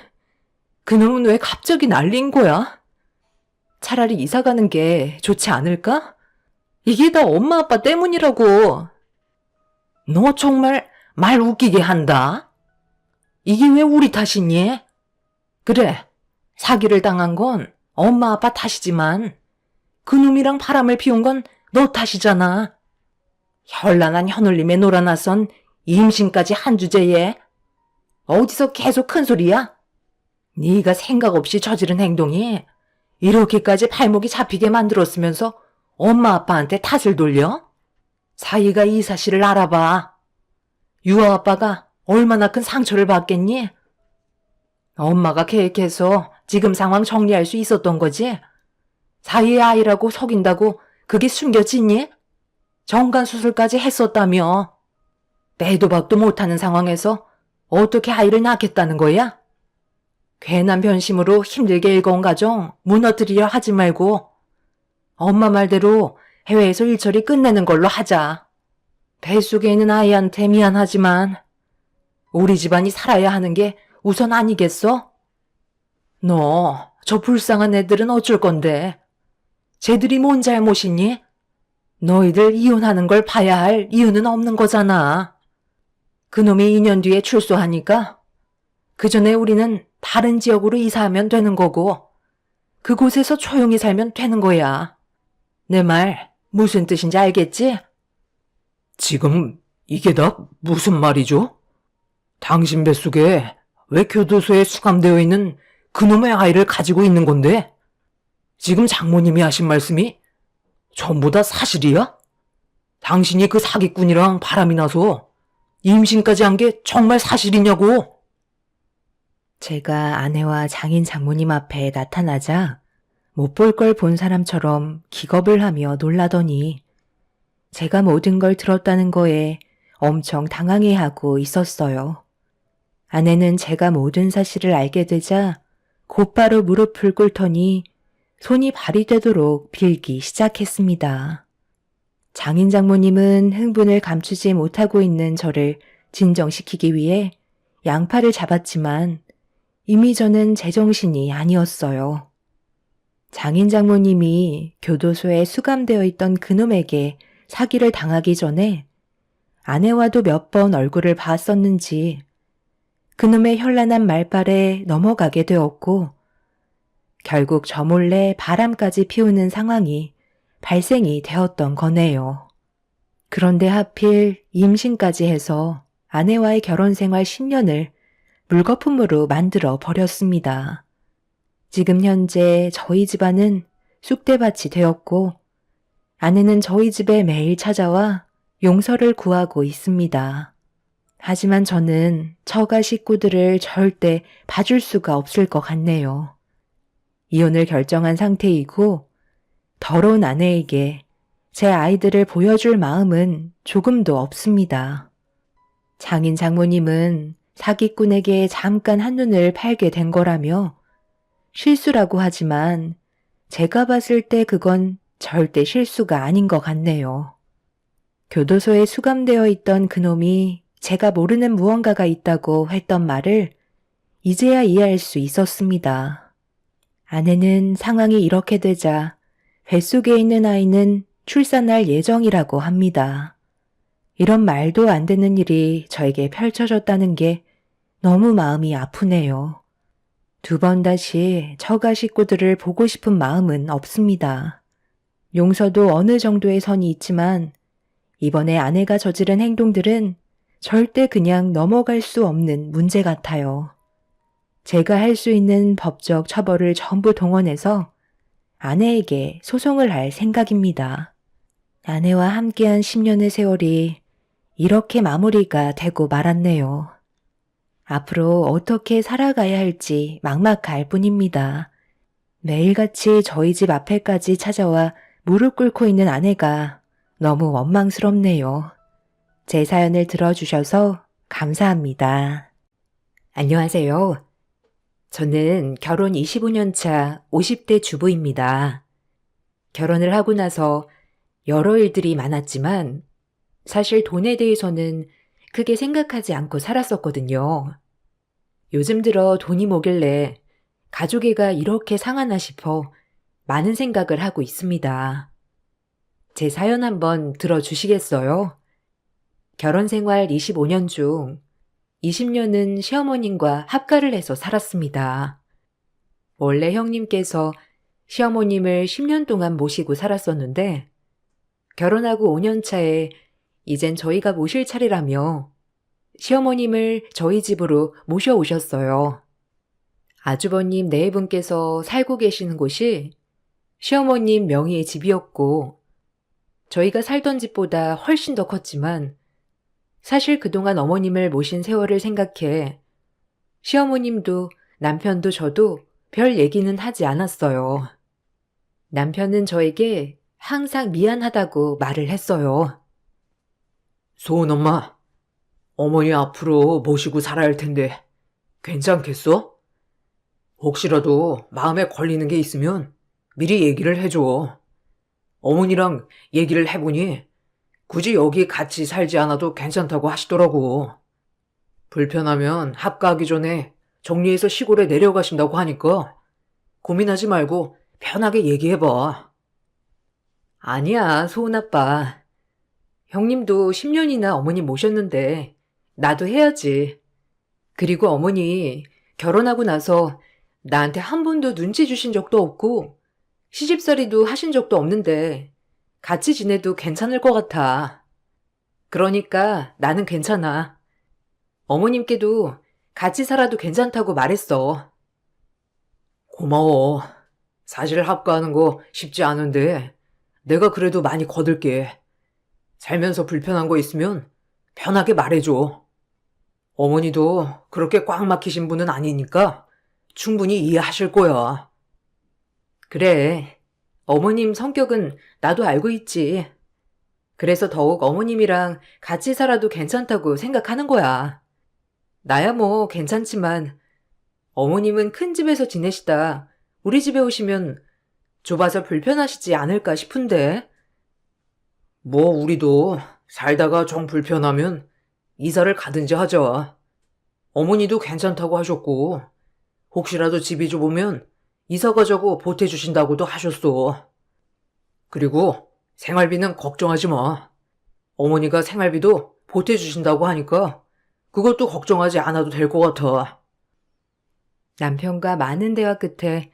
그놈은 왜 갑자기 날린 거야? 차라리 이사 가는 게 좋지 않을까? 이게 다 엄마 아빠 때문이라고. 너 정말 말 웃기게 한다. 이게 왜 우리 탓이니? 그래, 사기를 당한 건 엄마 아빠 탓이지만 그놈이랑 바람을 피운 건 너 탓이잖아. 현란한 현울림에 놀아나선 임신까지 한 주제에 어디서 계속 큰 소리야? 네가 생각 없이 저지른 행동이 이렇게까지 발목이 잡히게 만들었으면서 엄마 아빠한테 탓을 돌려? 사이가 이 사실을 알아봐. 유아 아빠가 얼마나 큰 상처를 받겠니? 엄마가 계획해서 지금 상황 정리할 수 있었던 거지? 사이의 아이라고 속인다고 그게 숨겨지니? 정관수술까지 했었다며. 빼도 박도 못하는 상황에서 어떻게 아이를 낳겠다는 거야? 괜한 변심으로 힘들게 일궈온 가정 무너뜨리려 하지 말고 엄마 말대로 해외에서 일처리 끝내는 걸로 하자. 뱃속에 있는 아이한테 미안하지만 우리 집안이 살아야 하는 게 우선 아니겠어? 너 저 불쌍한 애들은 어쩔 건데? 쟤들이 뭔 잘못이니? 너희들 이혼하는 걸 봐야 할 이유는 없는 거잖아. 그놈이 2년 뒤에 출소하니까 그 전에 우리는 다른 지역으로 이사하면 되는 거고 그곳에서 조용히 살면 되는 거야. 내 말 무슨 뜻인지 알겠지? 지금 이게 다 무슨 말이죠? 당신 뱃속에 왜 교도소에 수감되어 있는 그놈의 아이를 가지고 있는 건데? 지금 장모님이 하신 말씀이 전부 다 사실이야? 당신이 그 사기꾼이랑 바람이 나서 임신까지 한 게 정말 사실이냐고? 제가 아내와 장인 장모님 앞에 나타나자 못 볼 걸 본 사람처럼 기겁을 하며 놀라더니 제가 모든 걸 들었다는 거에 엄청 당황해하고 있었어요. 아내는 제가 모든 사실을 알게 되자 곧바로 무릎을 꿇더니 손이 발이 되도록 빌기 시작했습니다. 장인 장모님은 흥분을 감추지 못하고 있는 저를 진정시키기 위해 양팔을 잡았지만 이미 저는 제정신이 아니었어요. 장인 장모님이 교도소에 수감되어 있던 그놈에게 사기를 당하기 전에 아내와도 몇 번 얼굴을 봤었는지 그놈의 현란한 말발에 넘어가게 되었고 결국 저 몰래 바람까지 피우는 상황이 발생이 되었던 거네요. 그런데 하필 임신까지 해서 아내와의 결혼 생활 10년을 물거품으로 만들어 버렸습니다. 지금 현재 저희 집안은 쑥대밭이 되었고 아내는 저희 집에 매일 찾아와 용서를 구하고 있습니다. 하지만 저는 처가 식구들을 절대 봐줄 수가 없을 것 같네요. 이혼을 결정한 상태이고 더러운 아내에게 제 아이들을 보여줄 마음은 조금도 없습니다. 장인 장모님은 사기꾼에게 잠깐 한눈을 팔게 된 거라며 실수라고 하지만 제가 봤을 때 그건 절대 실수가 아닌 것 같네요. 교도소에 수감되어 있던 그놈이 제가 모르는 무언가가 있다고 했던 말을 이제야 이해할 수 있었습니다. 아내는 상황이 이렇게 되자 뱃속에 있는 아이는 출산할 예정이라고 합니다. 이런 말도 안 되는 일이 저에게 펼쳐졌다는 게 너무 마음이 아프네요. 두 번 다시 처가 식구들을 보고 싶은 마음은 없습니다. 용서도 어느 정도의 선이 있지만 이번에 아내가 저지른 행동들은 절대 그냥 넘어갈 수 없는 문제 같아요. 제가 할 수 있는 법적 처벌을 전부 동원해서 아내에게 소송을 할 생각입니다. 아내와 함께한 10년의 세월이 이렇게 마무리가 되고 말았네요. 앞으로 어떻게 살아가야 할지 막막할 뿐입니다. 매일같이 저희 집 앞에까지 찾아와 무릎 꿇고 있는 아내가 너무 원망스럽네요. 제 사연을 들어주셔서 감사합니다. 안녕하세요. 저는 결혼 25년 차 50대 주부입니다. 결혼을 하고 나서 여러 일들이 많았지만 사실 돈에 대해서는 크게 생각하지 않고 살았었거든요. 요즘 들어 돈이 뭐길래 가족애가 이렇게 상하나 싶어 많은 생각을 하고 있습니다. 제 사연 한번 들어주시겠어요? 결혼 생활 25년 중 20년은 시어머님과 합가를 해서 살았습니다. 원래 형님께서 시어머님을 10년 동안 모시고 살았었는데 결혼하고 5년 차에 이젠 저희가 모실 차례라며 시어머님을 저희 집으로 모셔오셨어요. 아주버님 네 분께서 살고 계시는 곳이 시어머님 명의의 집이었고 저희가 살던 집보다 훨씬 더 컸지만 사실 그동안 어머님을 모신 세월을 생각해 시어머님도 남편도 저도 별 얘기는 하지 않았어요. 남편은 저에게 항상 미안하다고 말을 했어요. 소은 엄마, 어머니 앞으로 모시고 살아야 할 텐데 괜찮겠어? 혹시라도 마음에 걸리는 게 있으면 미리 얘기를 해줘. 어머니랑 얘기를 해보니 굳이 여기 같이 살지 않아도 괜찮다고 하시더라고. 불편하면 합가하기 전에 정리해서 시골에 내려가신다고 하니까 고민하지 말고 편하게 얘기해봐. 아니야, 소은 아빠. 형님도 10년이나 어머니 모셨는데 나도 해야지. 그리고 어머니 결혼하고 나서 나한테 한 번도 눈치 주신 적도 없고 시집살이도 하신 적도 없는데 같이 지내도 괜찮을 것 같아. 그러니까 나는 괜찮아. 어머님께도 같이 살아도 괜찮다고 말했어. 고마워. 사실 합가하는 거 쉽지 않은데 내가 그래도 많이 거들게. 살면서 불편한 거 있으면 편하게 말해줘. 어머니도 그렇게 꽉 막히신 분은 아니니까 충분히 이해하실 거야. 그래. 어머님 성격은 나도 알고 있지. 그래서 더욱 어머님이랑 같이 살아도 괜찮다고 생각하는 거야. 나야 뭐 괜찮지만 어머님은 큰 집에서 지내시다 우리 집에 오시면 좁아서 불편하시지 않을까 싶은데. 뭐 우리도 살다가 정 불편하면 이사를 가든지 하자. 어머니도 괜찮다고 하셨고 혹시라도 집이 좁으면 이사 가자고 보태주신다고도 하셨어. 그리고 생활비는 걱정하지 마. 어머니가 생활비도 보태주신다고 하니까 그것도 걱정하지 않아도 될 것 같아. 남편과 많은 대화 끝에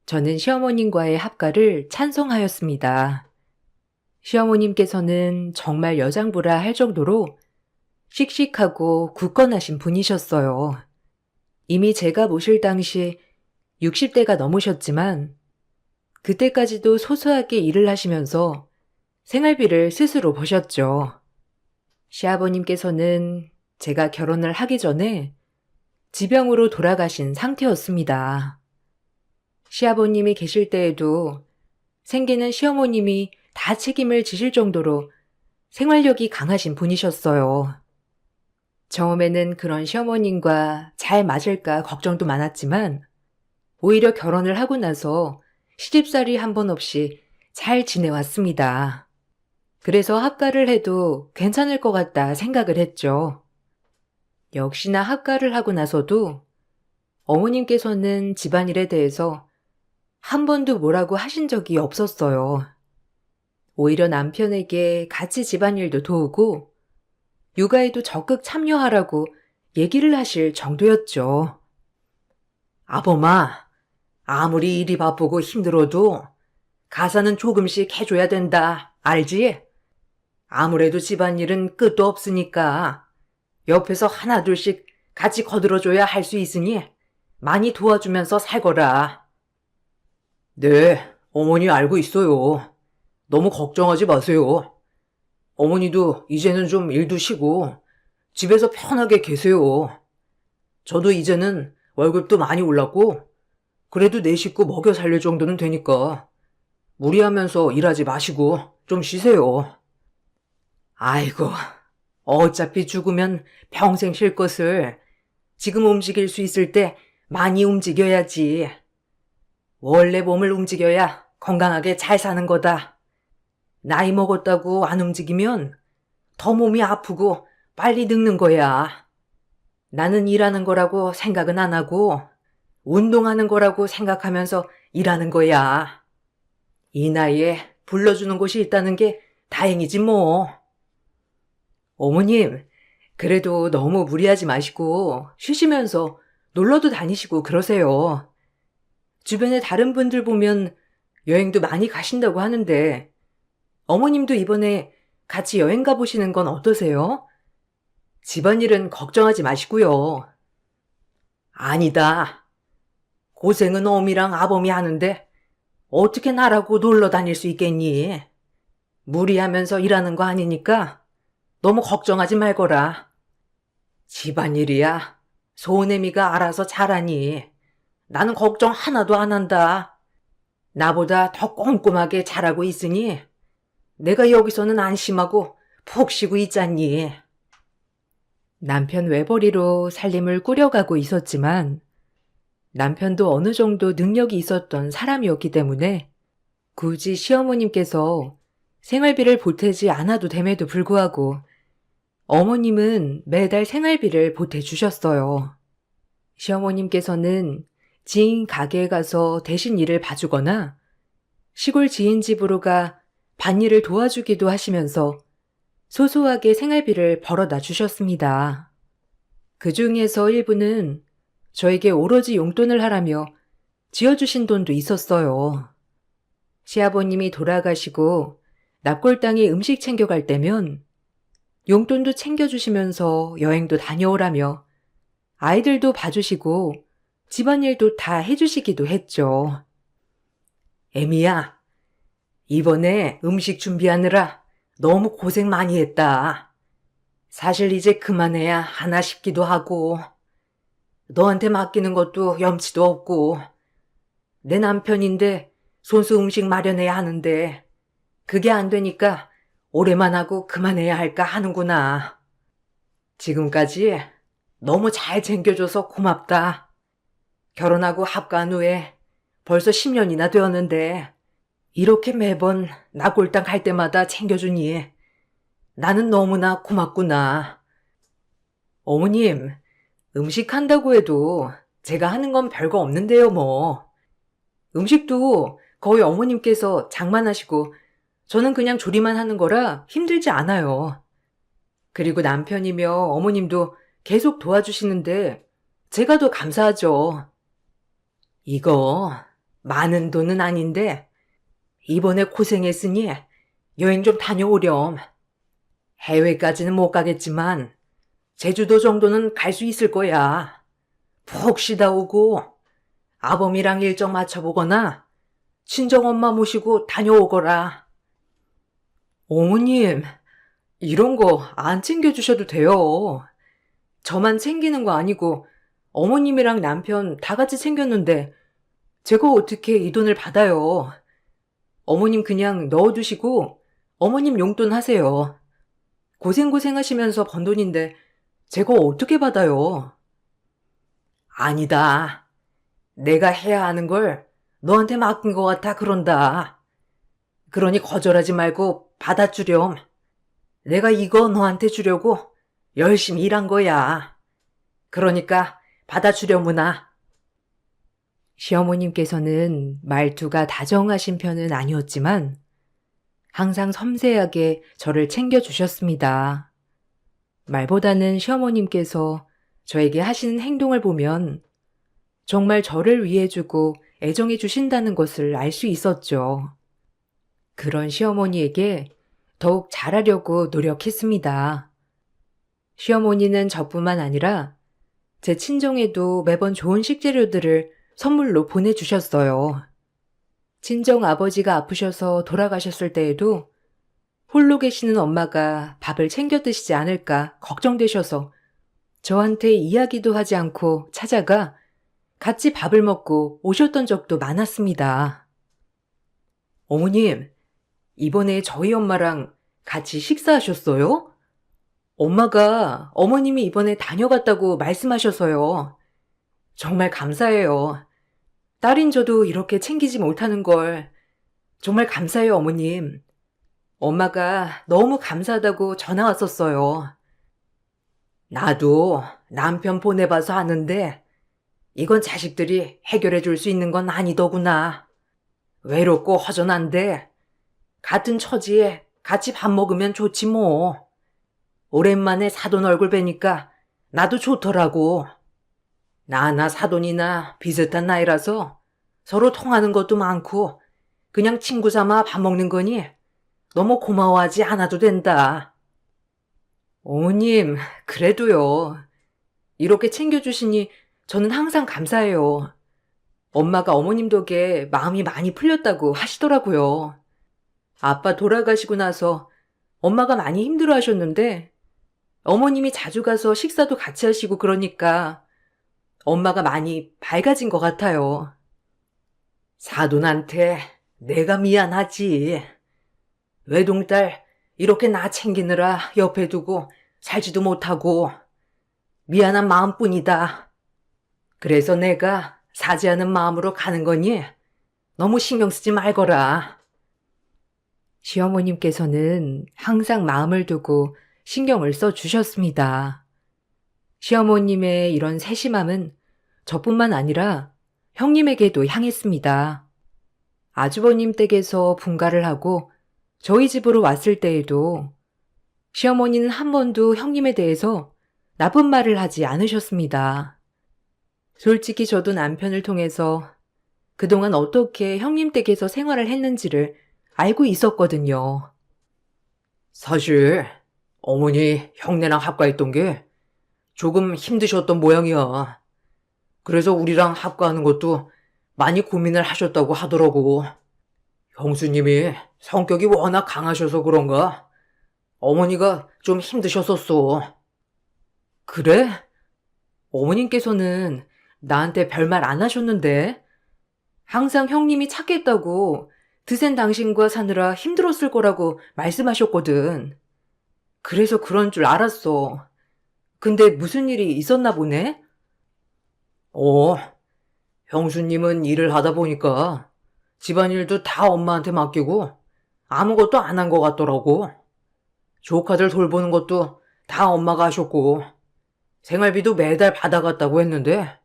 저는 시어머님과의 합가를 찬성하였습니다. 시어머님께서는 정말 여장부라 할 정도로 씩씩하고 굳건하신 분이셨어요. 이미 제가 모실 당시 60대가 넘으셨지만 그때까지도 소소하게 일을 하시면서 생활비를 스스로 버셨죠. 시아버님께서는 제가 결혼을 하기 전에 지병으로 돌아가신 상태였습니다. 시아버님이 계실 때에도 생계는 시어머님이 다 책임을 지실 정도로 생활력이 강하신 분이셨어요. 처음에는 그런 시어머님과 잘 맞을까 걱정도 많았지만 오히려 결혼을 하고 나서 시집살이 한 번 없이 잘 지내왔습니다. 그래서 합가를 해도 괜찮을 것 같다 생각을 했죠. 역시나 합가를 하고 나서도 어머님께서는 집안일에 대해서 한 번도 뭐라고 하신 적이 없었어요. 오히려 남편에게 같이 집안일도 도우고 육아에도 적극 참여하라고 얘기를 하실 정도였죠. 아범아, 아무리 일이 바쁘고 힘들어도 가사는 조금씩 해줘야 된다. 알지? 아무래도 집안일은 끝도 없으니까 옆에서 하나둘씩 같이 거들어줘야 할 수 있으니 많이 도와주면서 살거라. 네, 어머니 알고 있어요. 너무 걱정하지 마세요. 어머니도 이제는 좀 일도 쉬고 집에서 편하게 계세요. 저도 이제는 월급도 많이 올랐고 그래도 내 식구 먹여 살릴 정도는 되니까 무리하면서 일하지 마시고 좀 쉬세요. 아이고, 어차피 죽으면 평생 쉴 것을 지금 움직일 수 있을 때 많이 움직여야지. 원래 몸을 움직여야 건강하게 잘 사는 거다. 나이 먹었다고 안 움직이면 더 몸이 아프고 빨리 늙는 거야. 나는 일하는 거라고 생각은 안 하고 운동하는 거라고 생각하면서 일하는 거야. 이 나이에 불러주는 곳이 있다는 게 다행이지 뭐. 어머님, 그래도 너무 무리하지 마시고 쉬시면서 놀러도 다니시고 그러세요. 주변에 다른 분들 보면 여행도 많이 가신다고 하는데 어머님도 이번에 같이 여행 가보시는 건 어떠세요? 집안일은 걱정하지 마시고요. 아니다. 고생은 어미랑 아범이 하는데 어떻게 나라고 놀러 다닐 수 있겠니? 무리하면서 일하는 거 아니니까 너무 걱정하지 말거라. 집안일이야 소은애미가 알아서 잘하니 나는 걱정 하나도 안 한다. 나보다 더 꼼꼼하게 잘하고 있으니 내가 여기서는 안심하고 푹 쉬고 있잖니. 남편 외벌이로 살림을 꾸려가고 있었지만 남편도 어느 정도 능력이 있었던 사람이었기 때문에 굳이 시어머님께서 생활비를 보태지 않아도 됨에도 불구하고 어머님은 매달 생활비를 보태주셨어요. 시어머님께서는 지인 가게에 가서 대신 일을 봐주거나 시골 지인 집으로 가 밭일을 도와주기도 하시면서 소소하게 생활비를 벌어다 주셨습니다. 그 중에서 일부는 저에게 오로지 용돈을 하라며 지어주신 돈도 있었어요. 시아버님이 돌아가시고 납골당에 음식 챙겨갈 때면 용돈도 챙겨주시면서 여행도 다녀오라며 아이들도 봐주시고 집안일도 다 해주시기도 했죠. 애미야, 이번에 음식 준비하느라 너무 고생 많이 했다. 사실 이제 그만해야 하나 싶기도 하고. 너한테 맡기는 것도 염치도 없고, 내 남편인데 손수 음식 마련해야 하는데, 그게 안 되니까 오래만 하고 그만해야 할까 하는구나. 지금까지 너무 잘 챙겨줘서 고맙다. 결혼하고 합가한 후에 벌써 10년이나 되었는데, 이렇게 매번 나 꼴딱 갈 때마다 챙겨주니 나는 너무나 고맙구나. 어머님, 음식 한다고 해도 제가 하는 건 별거 없는데요, 뭐. 음식도 거의 어머님께서 장만하시고 저는 그냥 조리만 하는 거라 힘들지 않아요. 그리고 남편이며 어머님도 계속 도와주시는데 제가 더 감사하죠. 이거 많은 돈은 아닌데 이번에 고생했으니 여행 좀 다녀오렴. 해외까지는 못 가겠지만 제주도 정도는 갈 수 있을 거야. 푹 쉬다 오고 아범이랑 일정 맞춰보거나 친정엄마 모시고 다녀오거라. 어머님, 이런 거 안 챙겨주셔도 돼요. 저만 챙기는 거 아니고 어머님이랑 남편 다 같이 챙겼는데 제가 어떻게 이 돈을 받아요. 어머님 그냥 넣어두시고 어머님 용돈 하세요. 고생고생 하시면서 번 돈인데 제가 어떻게 받아요? 아니다. 내가 해야 하는 걸 너한테 맡긴 것 같아 그런다. 그러니 거절하지 말고 받아주렴. 내가 이거 너한테 주려고 열심히 일한 거야. 그러니까 받아주려무나. 시어머님께서는 말투가 다정하신 편은 아니었지만 항상 섬세하게 저를 챙겨주셨습니다. 말보다는 시어머님께서 저에게 하시는 행동을 보면 정말 저를 위해주고 애정해 주신다는 것을 알 수 있었죠. 그런 시어머니에게 더욱 잘하려고 노력했습니다. 시어머니는 저뿐만 아니라 제 친정에도 매번 좋은 식재료들을 선물로 보내주셨어요. 친정 아버지가 아프셔서 돌아가셨을 때에도 홀로 계시는 엄마가 밥을 챙겨 드시지 않을까 걱정되셔서 저한테 이야기도 하지 않고 찾아가 같이 밥을 먹고 오셨던 적도 많았습니다. 어머님, 이번에 저희 엄마랑 같이 식사하셨어요? 엄마가 어머님이 이번에 다녀갔다고 말씀하셔서요. 정말 감사해요. 딸인 저도 이렇게 챙기지 못하는 걸 정말 감사해요, 어머님. 엄마가 너무 감사하다고 전화 왔었어요. 나도 남편 보내봐서 아는데 이건 자식들이 해결해 줄 수 있는 건 아니더구나. 외롭고 허전한데 같은 처지에 같이 밥 먹으면 좋지 뭐. 오랜만에 사돈 얼굴 뵈니까 나도 좋더라고. 나나 사돈이나 비슷한 나이라서 서로 통하는 것도 많고 그냥 친구 삼아 밥 먹는 거니 너무 고마워하지 않아도 된다. 어머님, 그래도요. 이렇게 챙겨주시니 저는 항상 감사해요. 엄마가 어머님 덕에 마음이 많이 풀렸다고 하시더라고요. 아빠 돌아가시고 나서 엄마가 많이 힘들어 하셨는데 어머님이 자주 가서 식사도 같이 하시고 그러니까 엄마가 많이 밝아진 것 같아요. 사돈한테 내가 미안하지. 외동딸 이렇게 나 챙기느라 옆에 두고 살지도 못하고 미안한 마음뿐이다. 그래서 내가 사죄하는 마음으로 가는 거니 너무 신경 쓰지 말거라. 시어머님께서는 항상 마음을 두고 신경을 써 주셨습니다. 시어머님의 이런 세심함은 저뿐만 아니라 형님에게도 향했습니다. 아주버님 댁에서 분가를 하고 저희 집으로 왔을 때에도 시어머니는 한 번도 형님에 대해서 나쁜 말을 하지 않으셨습니다. 솔직히 저도 남편을 통해서 그동안 어떻게 형님 댁에서 생활을 했는지를 알고 있었거든요. 사실 어머니 형네랑 합가했던 게 조금 힘드셨던 모양이야. 그래서 우리랑 합가하는 것도 많이 고민을 하셨다고 하더라고. 형수님이 성격이 워낙 강하셔서 그런가? 어머니가 좀 힘드셨었어. 그래? 어머님께서는 나한테 별말 안 하셨는데 항상 형님이 찾겠다고 드센 당신과 사느라 힘들었을 거라고 말씀하셨거든. 그래서 그런 줄 알았어. 근데 무슨 일이 있었나 보네? 어, 형수님은 일을 하다 보니까 집안일도 다 엄마한테 맡기고 아무것도 안 한 것 같더라고. 조카들 돌보는 것도 다 엄마가 하셨고 생활비도 매달 받아갔다고 했는데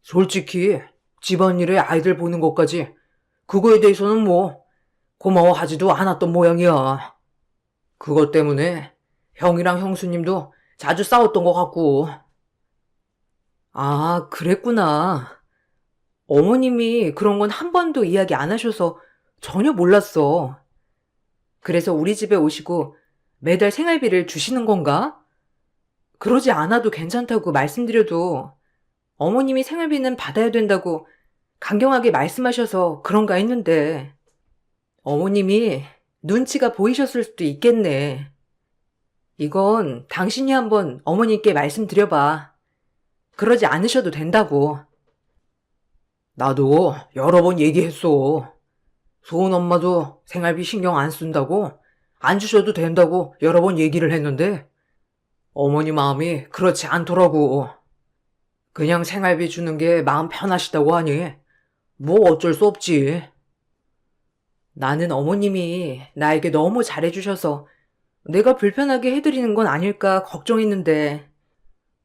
솔직히 집안일에 아이들 보는 것까지 그거에 대해서는 뭐 고마워하지도 않았던 모양이야. 그것 때문에 형이랑 형수님도 자주 싸웠던 것 같고. 아, 그랬구나. 어머님이 그런 건 한 번도 이야기 안 하셔서 전혀 몰랐어. 그래서 우리 집에 오시고 매달 생활비를 주시는 건가? 그러지 않아도 괜찮다고 말씀드려도 어머님이 생활비는 받아야 된다고 강경하게 말씀하셔서 그런가 했는데 어머님이 눈치가 보이셨을 수도 있겠네. 이건 당신이 한번 어머님께 말씀드려봐. 그러지 않으셔도 된다고. 나도 여러 번 얘기했어. 소은 엄마도 생활비 신경 안 쓴다고 안 주셔도 된다고 여러 번 얘기를 했는데 어머니 마음이 그렇지 않더라고. 그냥 생활비 주는 게 마음 편하시다고 하니 뭐 어쩔 수 없지. 나는 어머님이 나에게 너무 잘해주셔서 내가 불편하게 해드리는 건 아닐까 걱정했는데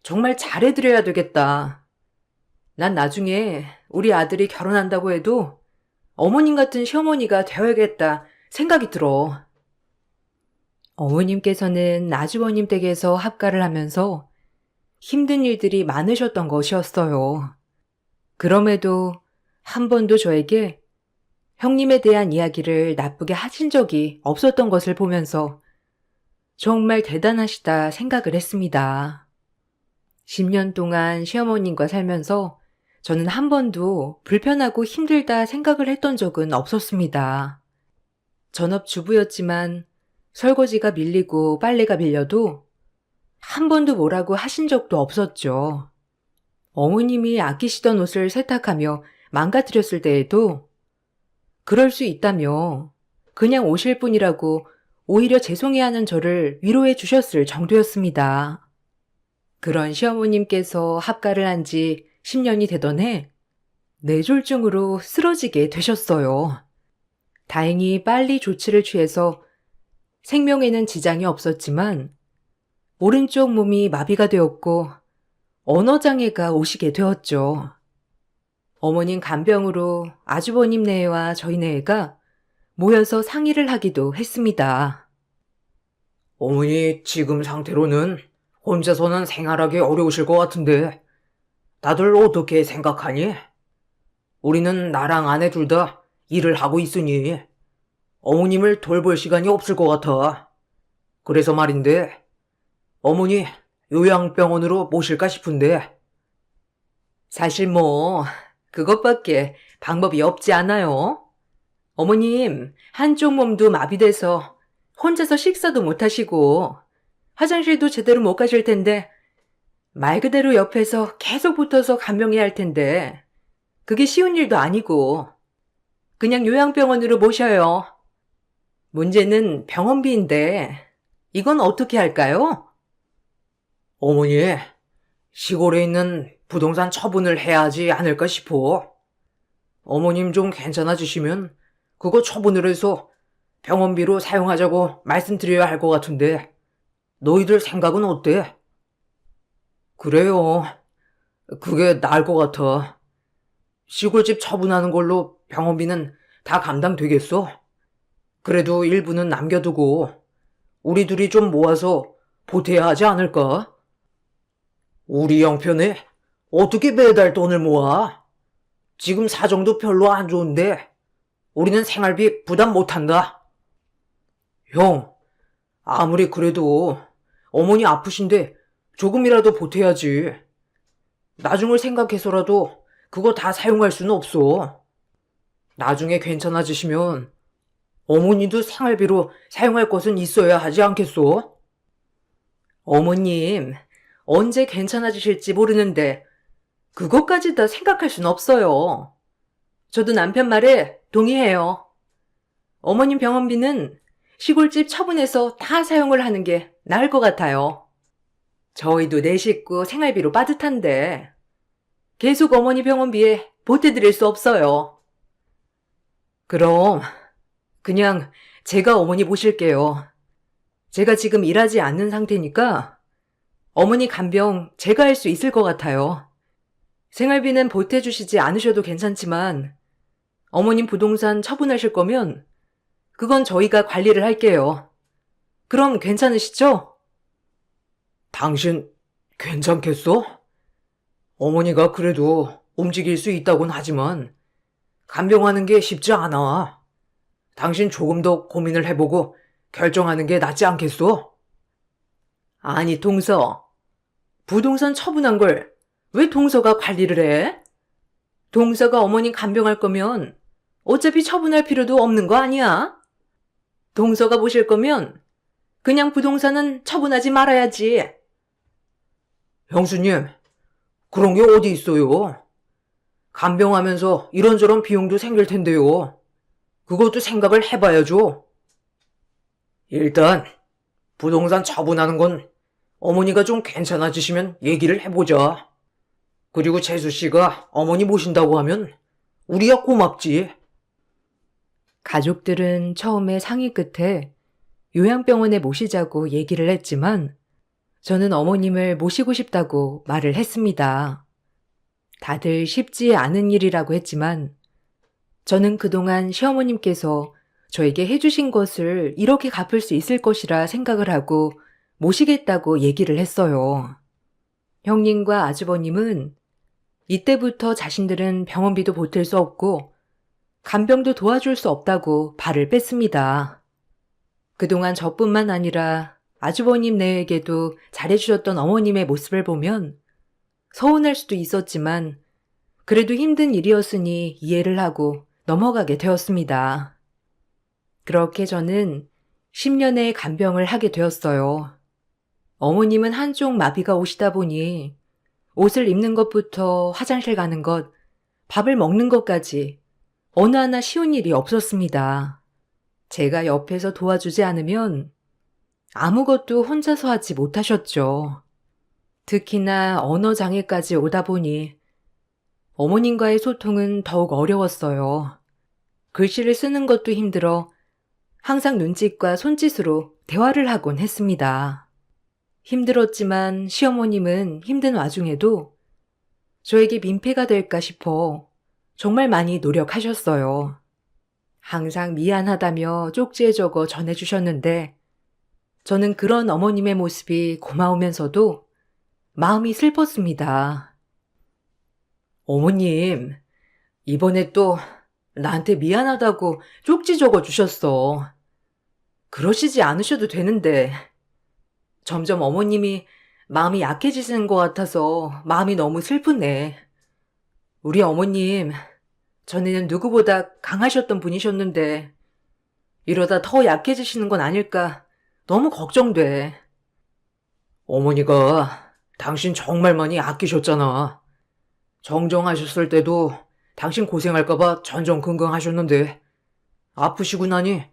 정말 잘해드려야 되겠다. 난 나중에 우리 아들이 결혼한다고 해도 어머님 같은 시어머니가 되어야겠다 생각이 들어. 어머님께서는 아주버님 댁에서 합가를 하면서 힘든 일들이 많으셨던 것이었어요. 그럼에도 한 번도 저에게 형님에 대한 이야기를 나쁘게 하신 적이 없었던 것을 보면서 정말 대단하시다 생각을 했습니다. 10년 동안 시어머님과 살면서 저는 한 번도 불편하고 힘들다 생각을 했던 적은 없었습니다. 전업주부였지만 설거지가 밀리고 빨래가 밀려도 한 번도 뭐라고 하신 적도 없었죠. 어머님이 아끼시던 옷을 세탁하며 망가뜨렸을 때에도 그럴 수 있다며 그냥 오실 뿐이라고 오히려 죄송해하는 저를 위로해 주셨을 정도였습니다. 그런 시어머님께서 합가를 한 지 10년이 되던 해 뇌졸중으로 쓰러지게 되셨어요. 다행히 빨리 조치를 취해서 생명에는 지장이 없었지만 오른쪽 몸이 마비가 되었고 언어장애가 오시게 되었죠. 어머님 간병으로 아주버님 네와 저희 네가 모여서 상의를 하기도 했습니다. 어머니 지금 상태로는 혼자서는 생활하기 어려우실 것 같은데 다들 어떻게 생각하니? 우리는 나랑 아내 둘 다 일을 하고 있으니 어머님을 돌볼 시간이 없을 것 같아. 그래서 말인데 어머니 요양병원으로 모실까 싶은데. 사실 뭐 그것밖에 방법이 없지 않아요? 어머님 한쪽 몸도 마비돼서 혼자서 식사도 못 하시고 화장실도 제대로 못 가실 텐데 말 그대로 옆에서 계속 붙어서 간병해야 할 텐데 그게 쉬운 일도 아니고 그냥 요양병원으로 모셔요. 문제는 병원비인데 이건 어떻게 할까요? 어머니, 시골에 있는 부동산 처분을 해야 하지 않을까 싶어. 어머님 좀 괜찮아지시면 그거 처분을 해서 병원비로 사용하자고 말씀드려야 할 것 같은데 너희들 생각은 어때? 그래요. 그게 나을 것 같아. 시골집 처분하는 걸로 병원비는 다 감당되겠어? 그래도 일부는 남겨두고 우리 둘이 좀 모아서 보태야 하지 않을까? 우리 형편에 어떻게 매달 돈을 모아? 지금 사정도 별로 안 좋은데 우리는 생활비 부담 못한다. 형, 아무리 그래도 어머니 아프신데 조금이라도 보태야지. 나중을 생각해서라도 그거 다 사용할 수는 없어. 나중에 괜찮아지시면 어머니도 생활비로 사용할 것은 있어야 하지 않겠소? 어머님, 언제 괜찮아지실지 모르는데 그것까지 다 생각할 순 없어요. 저도 남편 말에 동의해요. 어머님 병원비는 시골집 처분해서 다 사용을 하는 게 나을 것 같아요. 저희도 네 식구 생활비로 빠듯한데 계속 어머니 병원비에 보태드릴 수 없어요. 그럼 그냥 제가 어머니 모실게요. 제가 지금 일하지 않는 상태니까 어머니 간병 제가 할 수 있을 것 같아요. 생활비는 보태주시지 않으셔도 괜찮지만 어머님 부동산 처분하실 거면 그건 저희가 관리를 할게요. 그럼 괜찮으시죠? 당신 괜찮겠어? 어머니가 그래도 움직일 수 있다곤 하지만 간병하는 게 쉽지 않아. 당신 조금 더 고민을 해보고 결정하는 게 낫지 않겠어? 아니, 동서. 부동산 처분한 걸 왜 동서가 관리를 해? 동서가 어머님 간병할 거면 어차피 처분할 필요도 없는 거 아니야? 동서가 모실 거면 그냥 부동산은 처분하지 말아야지. 형수님, 그런 게 어디 있어요? 간병하면서 이런저런 비용도 생길 텐데요. 그것도 생각을 해봐야죠. 일단 부동산 처분하는 건 어머니가 좀 괜찮아지시면 얘기를 해보자. 그리고 재수 씨가 어머니 모신다고 하면 우리가 고맙지. 가족들은 처음에 상의 끝에 요양병원에 모시자고 얘기를 했지만 저는 어머님을 모시고 싶다고 말을 했습니다. 다들 쉽지 않은 일이라고 했지만 저는 그동안 시어머님께서 저에게 해주신 것을 이렇게 갚을 수 있을 것이라 생각을 하고 모시겠다고 얘기를 했어요. 형님과 아주버님은 이때부터 자신들은 병원비도 보탤 수 없고 간병도 도와줄 수 없다고 발을 뺐습니다. 그동안 저뿐만 아니라 아주버님 내에게도 잘해주셨던 어머님의 모습을 보면 서운할 수도 있었지만 그래도 힘든 일이었으니 이해를 하고 넘어가게 되었습니다. 그렇게 저는 10년의 간병을 하게 되었어요. 어머님은 한쪽 마비가 오시다 보니 옷을 입는 것부터 화장실 가는 것, 밥을 먹는 것까지 어느 하나 쉬운 일이 없었습니다. 제가 옆에서 도와주지 않으면 아무것도 혼자서 하지 못하셨죠. 특히나 언어장애까지 오다 보니 어머님과의 소통은 더욱 어려웠어요. 글씨를 쓰는 것도 힘들어 항상 눈짓과 손짓으로 대화를 하곤 했습니다. 힘들었지만 시어머님은 힘든 와중에도 저에게 민폐가 될까 싶어 정말 많이 노력하셨어요. 항상 미안하다며 쪽지에 적어 전해주셨는데 저는 그런 어머님의 모습이 고마우면서도 마음이 슬펐습니다. 어머님, 이번에 또 나한테 미안하다고 쪽지 적어주셨어. 그러시지 않으셔도 되는데 점점 어머님이 마음이 약해지시는 것 같아서 마음이 너무 슬프네. 우리 어머님, 전에는 누구보다 강하셨던 분이셨는데 이러다 더 약해지시는 건 아닐까 너무 걱정돼. 어머니가 당신 정말 많이 아끼셨잖아. 정정하셨을 때도 당신 고생할까봐 전전긍긍하셨는데 아프시고 나니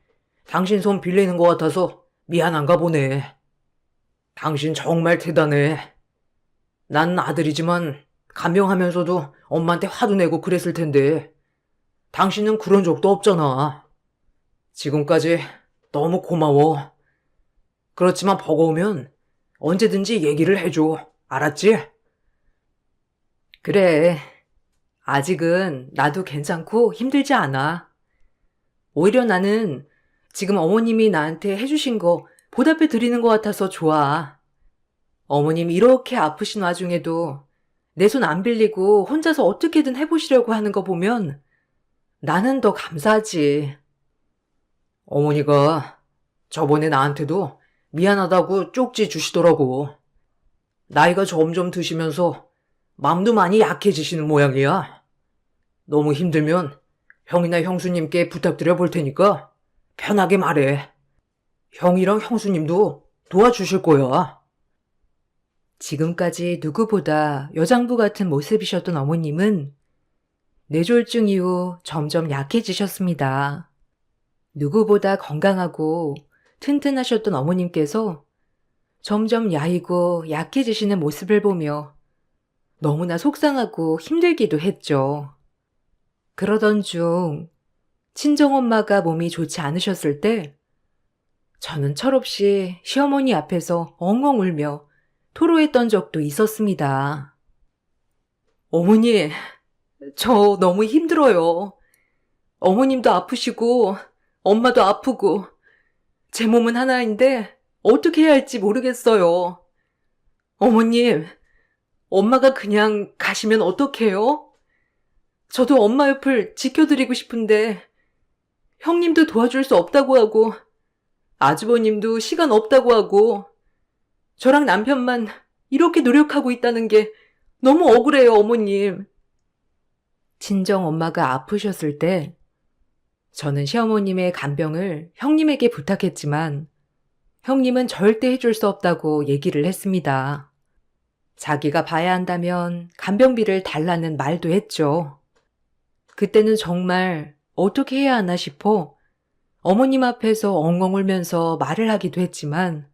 당신 손 빌리는 것 같아서 미안한가 보네. 당신 정말 대단해. 난 아들이지만 간병하면서도 엄마한테 화도 내고 그랬을 텐데 당신은 그런 적도 없잖아. 지금까지 너무 고마워. 그렇지만 버거우면 언제든지 얘기를 해줘. 알았지? 그래, 아직은 나도 괜찮고 힘들지 않아. 오히려 나는 지금 어머님이 나한테 해주신 거 보답해 드리는 것 같아서 좋아. 어머님 이렇게 아프신 와중에도 내 손 안 빌리고 혼자서 어떻게든 해보시려고 하는 거 보면 나는 더 감사하지. 어머니가 저번에 나한테도 미안하다고 쪽지 주시더라고. 나이가 점점 드시면서 마음도 많이 약해지시는 모양이야. 너무 힘들면 형이나 형수님께 부탁드려 볼 테니까 편하게 말해. 형이랑 형수님도 도와주실 거야. 지금까지 누구보다 여장부 같은 모습이셨던 어머님은 뇌졸중 이후 점점 약해지셨습니다. 누구보다 건강하고 튼튼하셨던 어머님께서 점점 야이고 약해지시는 모습을 보며 너무나 속상하고 힘들기도 했죠. 그러던 중 친정엄마가 몸이 좋지 않으셨을 때 저는 철없이 시어머니 앞에서 엉엉 울며 토로했던 적도 있었습니다. 어머니, 저 너무 힘들어요. 어머님도 아프시고 엄마도 아프고 제 몸은 하나인데 어떻게 해야 할지 모르겠어요. 어머님, 엄마가 그냥 가시면 어떡해요? 저도 엄마 옆을 지켜드리고 싶은데 형님도 도와줄 수 없다고 하고 아주버님도 시간 없다고 하고 저랑 남편만 이렇게 노력하고 있다는 게 너무 억울해요, 어머님. 친정 엄마가 아프셨을 때 저는 시어머님의 간병을 형님에게 부탁했지만 형님은 절대 해줄 수 없다고 얘기를 했습니다. 자기가 봐야 한다면 간병비를 달라는 말도 했죠. 그때는 정말 어떻게 해야 하나 싶어 어머님 앞에서 엉엉 울면서 말을 하기도 했지만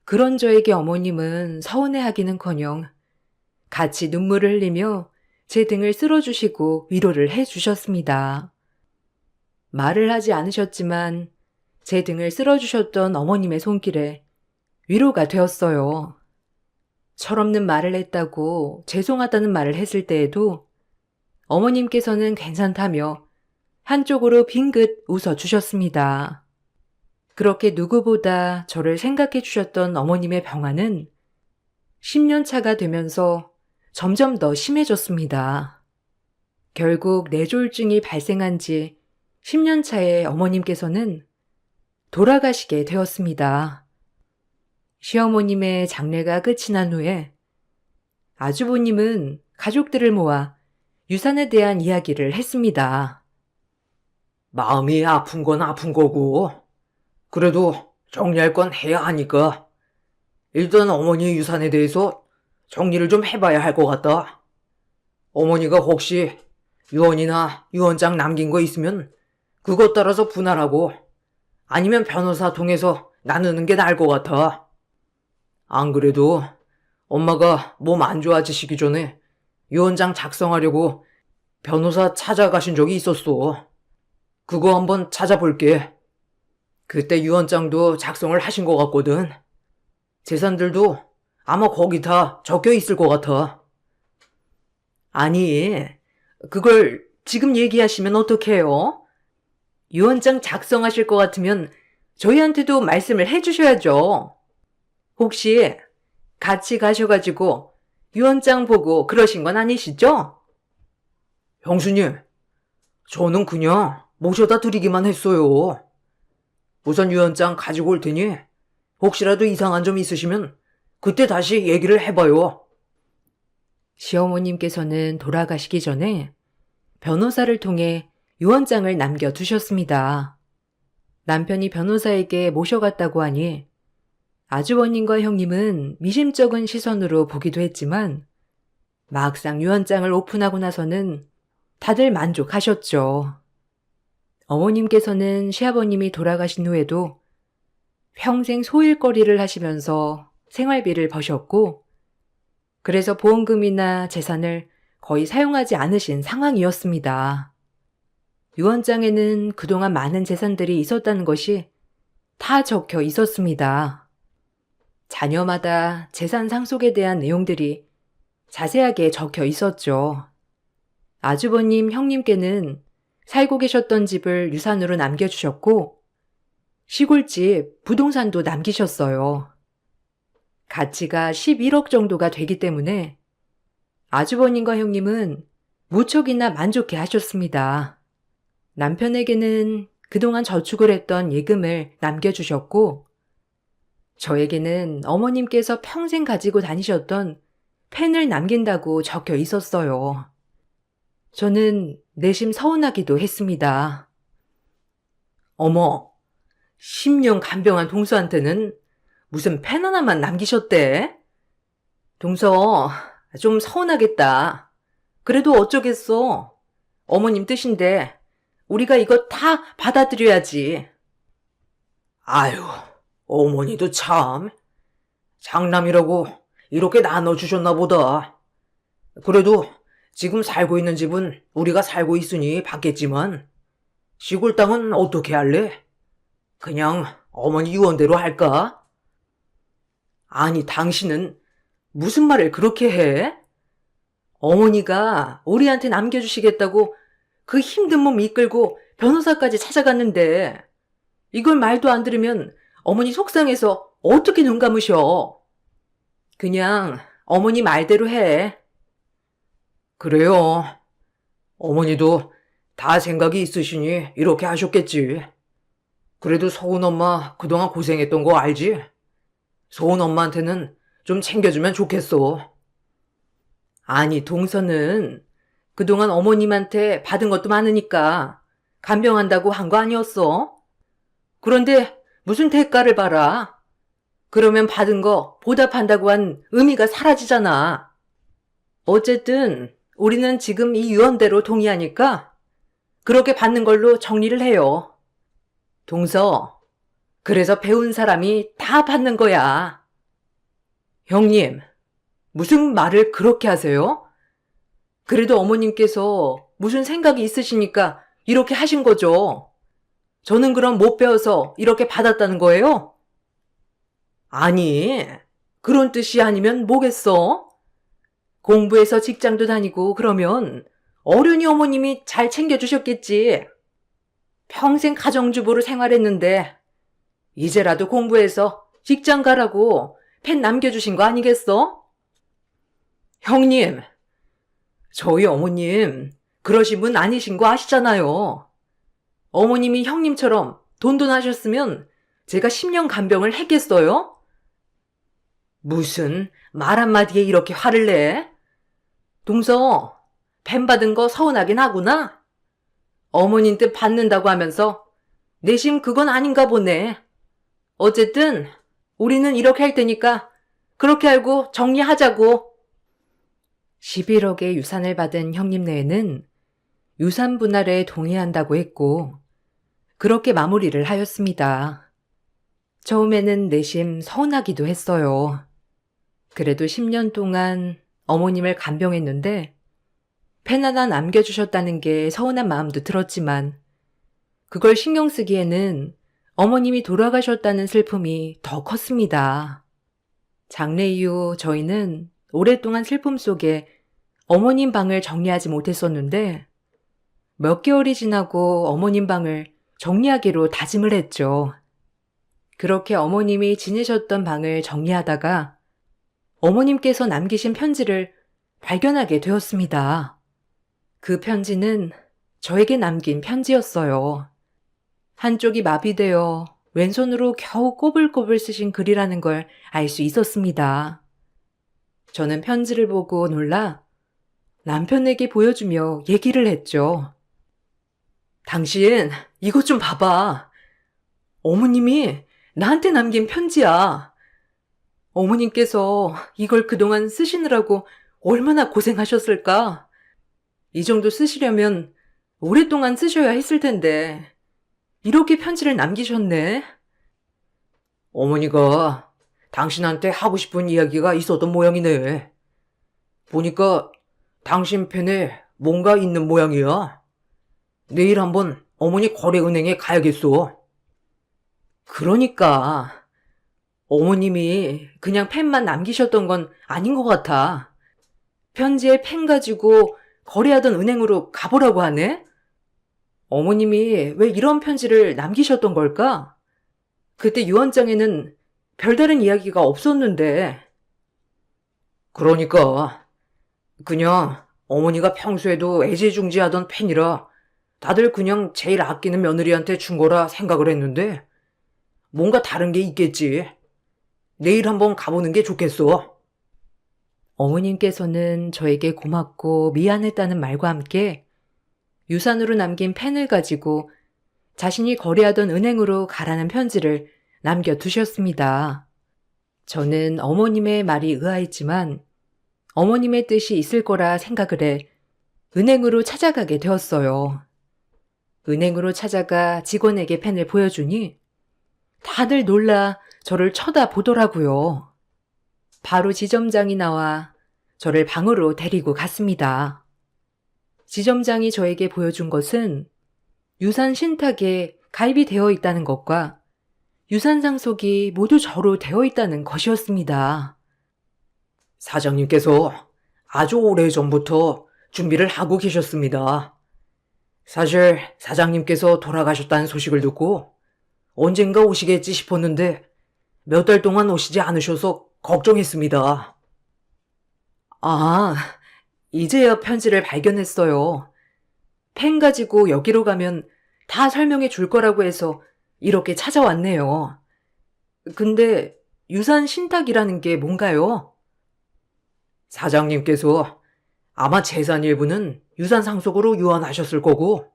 그런 저에게 어머님은 서운해하기는커녕 같이 눈물을 흘리며 제 등을 쓸어주시고 위로를 해주셨습니다. 말을 하지 않으셨지만 제 등을 쓸어주셨던 어머님의 손길에 위로가 되었어요. 철없는 말을 했다고 죄송하다는 말을 했을 때에도 어머님께서는 괜찮다며 한쪽으로 빙긋 웃어주셨습니다. 그렇게 누구보다 저를 생각해 주셨던 어머님의 병화는 10년 차가 되면서 점점 더 심해졌습니다. 결국 뇌졸중이 발생한 지 10년 차에 어머님께서는 돌아가시게 되었습니다. 시어머님의 장례가 끝이 난 후에 아주버님은 가족들을 모아 유산에 대한 이야기를 했습니다. 마음이 아픈 건 아픈 거고, 그래도 정리할 건 해야 하니까, 일단 어머니 유산에 대해서 정리를 좀 해봐야 할 것 같다. 어머니가 혹시 유언이나 유언장 남긴 거 있으면 그것 따라서 분할하고, 아니면 변호사 통해서 나누는 게 나을 것 같아. 안 그래도 엄마가 몸 안 좋아지시기 전에 유언장 작성하려고 변호사 찾아가신 적이 있었어. 그거 한번 찾아볼게. 그때 유언장도 작성을 하신 것 같거든. 재산들도 아마 거기 다 적혀 있을 것 같아. 아니, 그걸 지금 얘기하시면 어떡해요? 유언장 작성하실 것 같으면 저희한테도 말씀을 해주셔야죠. 혹시 같이 가셔가지고 유언장 보고 그러신 건 아니시죠? 형수님, 저는 그냥 모셔다 드리기만 했어요. 우선 유언장 가지고 올 테니 혹시라도 이상한 점 있으시면 그때 다시 얘기를 해봐요. 시어머님께서는 돌아가시기 전에 변호사를 통해 유언장을 남겨두셨습니다. 남편이 변호사에게 모셔갔다고 하니 아주버님과 형님은 미심쩍은 시선으로 보기도 했지만 막상 유언장을 오픈하고 나서는 다들 만족하셨죠. 어머님께서는 시아버님이 돌아가신 후에도 평생 소일거리를 하시면서 생활비를 버셨고 그래서 보험금이나 재산을 거의 사용하지 않으신 상황이었습니다. 유언장에는 그동안 많은 재산들이 있었다는 것이 다 적혀 있었습니다. 자녀마다 재산 상속에 대한 내용들이 자세하게 적혀 있었죠. 아주버님, 형님께는 살고 계셨던 집을 유산으로 남겨주셨고 시골집, 부동산도 남기셨어요. 가치가 11억 정도가 되기 때문에 아주버님과 형님은 무척이나 만족해 하셨습니다. 남편에게는 그동안 저축을 했던 예금을 남겨주셨고 저에게는 어머님께서 평생 가지고 다니셨던 펜을 남긴다고 적혀 있었어요. 저는 내심 서운하기도 했습니다. 어머, 10년 간병한 동수한테는 무슨 펜 하나만 남기셨대? 동서, 좀 서운하겠다. 그래도 어쩌겠어. 어머님 뜻인데 우리가 이거 다 받아들여야지. 아유, 어머니도 참. 장남이라고 이렇게 나눠주셨나 보다. 그래도 지금 살고 있는 집은 우리가 살고 있으니 받겠지만, 시골 땅은 어떻게 할래? 그냥 어머니 유언대로 할까? 아니, 당신은 무슨 말을 그렇게 해? 어머니가 우리한테 남겨주시겠다고 그 힘든 몸 이끌고 변호사까지 찾아갔는데 이걸 말도 안 들으면 어머니 속상해서 어떻게 눈 감으셔? 그냥 어머니 말대로 해. 그래요. 어머니도 다 생각이 있으시니 이렇게 하셨겠지. 그래도 소은 엄마 그동안 고생했던 거 알지? 소은 엄마한테는 좀 챙겨주면 좋겠어. 아니, 동서는 그동안 어머님한테 받은 것도 많으니까 간병한다고 한 거 아니었어? 그런데 무슨 대가를 봐라. 그러면 받은 거 보답한다고 한 의미가 사라지잖아. 어쨌든 우리는 지금 이 유언대로 동의하니까 그렇게 받는 걸로 정리를 해요. 동서, 그래서 배운 사람이 다 받는 거야. 형님, 무슨 말을 그렇게 하세요? 그래도 어머님께서 무슨 생각이 있으시니까 이렇게 하신 거죠. 저는 그럼 못 배워서 이렇게 받았다는 거예요? 아니, 그런 뜻이 아니면 뭐겠어? 공부해서 직장도 다니고 그러면 어른이 어머님이 잘 챙겨주셨겠지. 평생 가정주부로 생활했는데 이제라도 공부해서 직장 가라고 펜 남겨주신 거 아니겠어? 형님, 저희 어머님 그러신 분 아니신 거 아시잖아요. 어머님이 형님처럼 돈돈하셨으면 제가 10년 간병을 했겠어요? 무슨 말 한마디에 이렇게 화를 내? 동서, 펜 받은 거 서운하긴 하구나. 어머님 뜻 받는다고 하면서 내심 그건 아닌가 보네. 어쨌든 우리는 이렇게 할 테니까 그렇게 알고 정리하자고. 11억의 유산을 받은 형님네에는 유산 분할에 동의한다고 했고 그렇게 마무리를 하였습니다. 처음에는 내심 서운하기도 했어요. 그래도 10년 동안 어머님을 간병했는데 펜 하나 남겨주셨다는 게 서운한 마음도 들었지만 그걸 신경 쓰기에는 어머님이 돌아가셨다는 슬픔이 더 컸습니다. 장례 이후 저희는 오랫동안 슬픔 속에 어머님 방을 정리하지 못했었는데 몇 개월이 지나고 어머님 방을 정리하기로 다짐을 했죠. 그렇게 어머님이 지내셨던 방을 정리하다가 어머님께서 남기신 편지를 발견하게 되었습니다. 그 편지는 저에게 남긴 편지였어요. 한쪽이 마비되어 왼손으로 겨우 꼬불꼬불 쓰신 글이라는 걸 알 수 있었습니다. 저는 편지를 보고 놀라 남편에게 보여주며 얘기를 했죠. 당신 이것 좀 봐봐. 어머님이 나한테 남긴 편지야. 어머님께서 이걸 그동안 쓰시느라고 얼마나 고생하셨을까? 이 정도 쓰시려면 오랫동안 쓰셔야 했을 텐데 이렇게 편지를 남기셨네. 어머니가 당신한테 하고 싶은 이야기가 있었던 모양이네. 보니까 당신 펜에 뭔가 있는 모양이야. 내일 한번 어머니 거래은행에 가야겠어. 그러니까 어머님이 그냥 펜만 남기셨던 건 아닌 것 같아. 편지에 펜 가지고 거래하던 은행으로 가보라고 하네? 어머님이 왜 이런 편지를 남기셨던 걸까? 그때 유언장에는 별다른 이야기가 없었는데. 그러니까 그냥 어머니가 평소에도 애지중지하던 펜이라 다들 그냥 제일 아끼는 며느리한테 준 거라 생각을 했는데 뭔가 다른 게 있겠지. 내일 한번 가보는 게 좋겠어. 어머님께서는 저에게 고맙고 미안했다는 말과 함께 유산으로 남긴 펜을 가지고 자신이 거래하던 은행으로 가라는 편지를 남겨두셨습니다. 저는 어머님의 말이 의아했지만 어머님의 뜻이 있을 거라 생각을 해 은행으로 찾아가게 되었어요. 은행으로 찾아가 직원에게 펜을 보여주니 다들 놀라 저를 쳐다보더라고요. 바로 지점장이 나와 저를 방으로 데리고 갔습니다. 지점장이 저에게 보여준 것은 유산 신탁에 가입이 되어 있다는 것과 유산 상속이 모두 저로 되어 있다는 것이었습니다. 사장님께서 아주 오래전부터 준비를 하고 계셨습니다. 사실 사장님께서 돌아가셨다는 소식을 듣고 언젠가 오시겠지 싶었는데 몇 달 동안 오시지 않으셔서 걱정했습니다. 아, 이제야 편지를 발견했어요. 펜 가지고 여기로 가면 다 설명해 줄 거라고 해서 이렇게 찾아왔네요. 근데 유산 신탁이라는 게 뭔가요? 사장님께서 아마 재산 일부는 유산 상속으로 유언하셨을 거고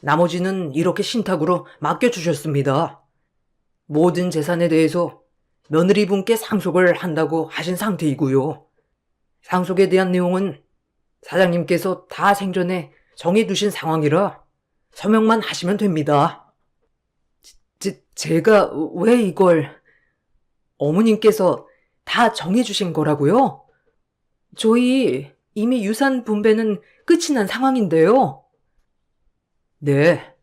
나머지는 이렇게 신탁으로 맡겨주셨습니다. 모든 재산에 대해서 며느리분께 상속을 한다고 하신 상태이고요. 상속에 대한 내용은 사장님께서 다 생전에 정해두신 상황이라 서명만 하시면 됩니다. 제가 왜 이걸... 어머님께서 다 정해주신 거라고요? 저희 이미 유산 분배는 끝이 난 상황인데요. 네,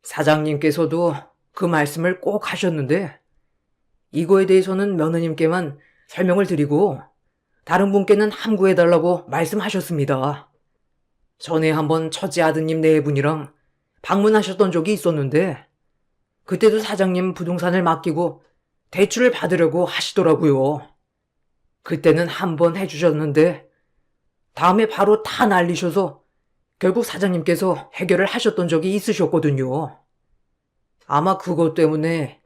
사장님께서도 그 말씀을 꼭 하셨는데 이거에 대해서는 며느님께만 설명을 드리고 다른 분께는 함구해달라고 말씀하셨습니다. 전에 한번 첫째 아드님 네 분이랑 방문하셨던 적이 있었는데 그때도 사장님 부동산을 맡기고 대출을 받으려고 하시더라고요. 그때는 한 번 해주셨는데 다음에 바로 다 날리셔서 결국 사장님께서 해결을 하셨던 적이 있으셨거든요. 아마 그것 때문에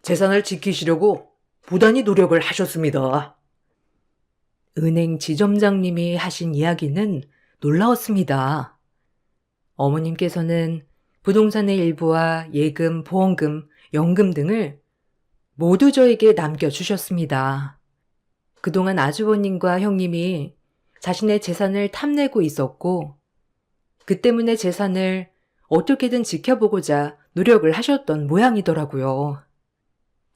재산을 지키시려고 부단히 노력을 하셨습니다. 은행 지점장님이 하신 이야기는 놀라웠습니다. 어머님께서는 부동산의 일부와 예금, 보험금, 연금 등을 모두 저에게 남겨주셨습니다. 그동안 아주버님과 형님이 자신의 재산을 탐내고 있었고 그 때문에 재산을 어떻게든 지켜보고자 노력을 하셨던 모양이더라고요.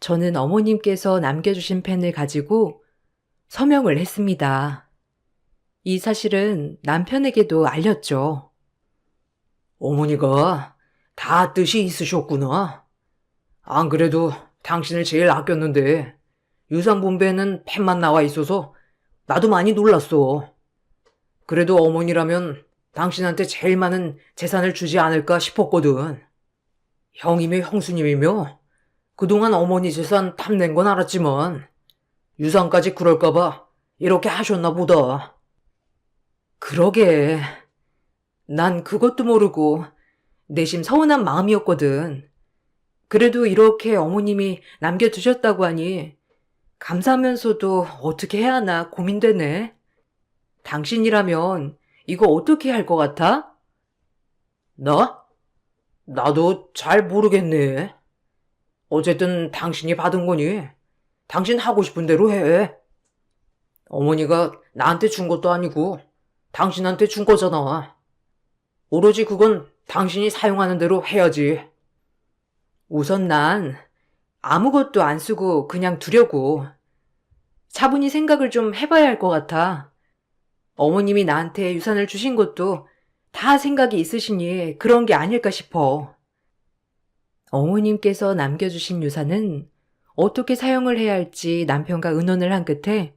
저는 어머님께서 남겨주신 펜을 가지고 서명을 했습니다. 이 사실은 남편에게도 알렸죠. 어머니가 다 뜻이 있으셨구나. 안 그래도 당신을 제일 아꼈는데 유산 분배는 펜만 나와 있어서 나도 많이 놀랐어. 그래도 어머니라면 당신한테 제일 많은 재산을 주지 않을까 싶었거든. 형이며 형수님이며 그동안 어머니 재산 탐낸 건 알았지만 유산까지 그럴까봐 이렇게 하셨나 보다. 그러게. 난 그것도 모르고 내심 서운한 마음이었거든. 그래도 이렇게 어머님이 남겨두셨다고 하니 감사하면서도 어떻게 해야 하나 고민되네. 당신이라면 이거 어떻게 할 것 같아? 나? 나도 잘 모르겠네. 어쨌든 당신이 받은 거니 당신 하고 싶은 대로 해. 어머니가 나한테 준 것도 아니고 당신한테 준 거잖아. 오로지 그건 당신이 사용하는 대로 해야지. 우선 난 아무것도 안 쓰고 그냥 두려고. 차분히 생각을 좀 해봐야 할 것 같아. 어머님이 나한테 유산을 주신 것도 다 생각이 있으시니 그런 게 아닐까 싶어. 어머님께서 남겨주신 유산은 어떻게 사용을 해야 할지 남편과 의논을 한 끝에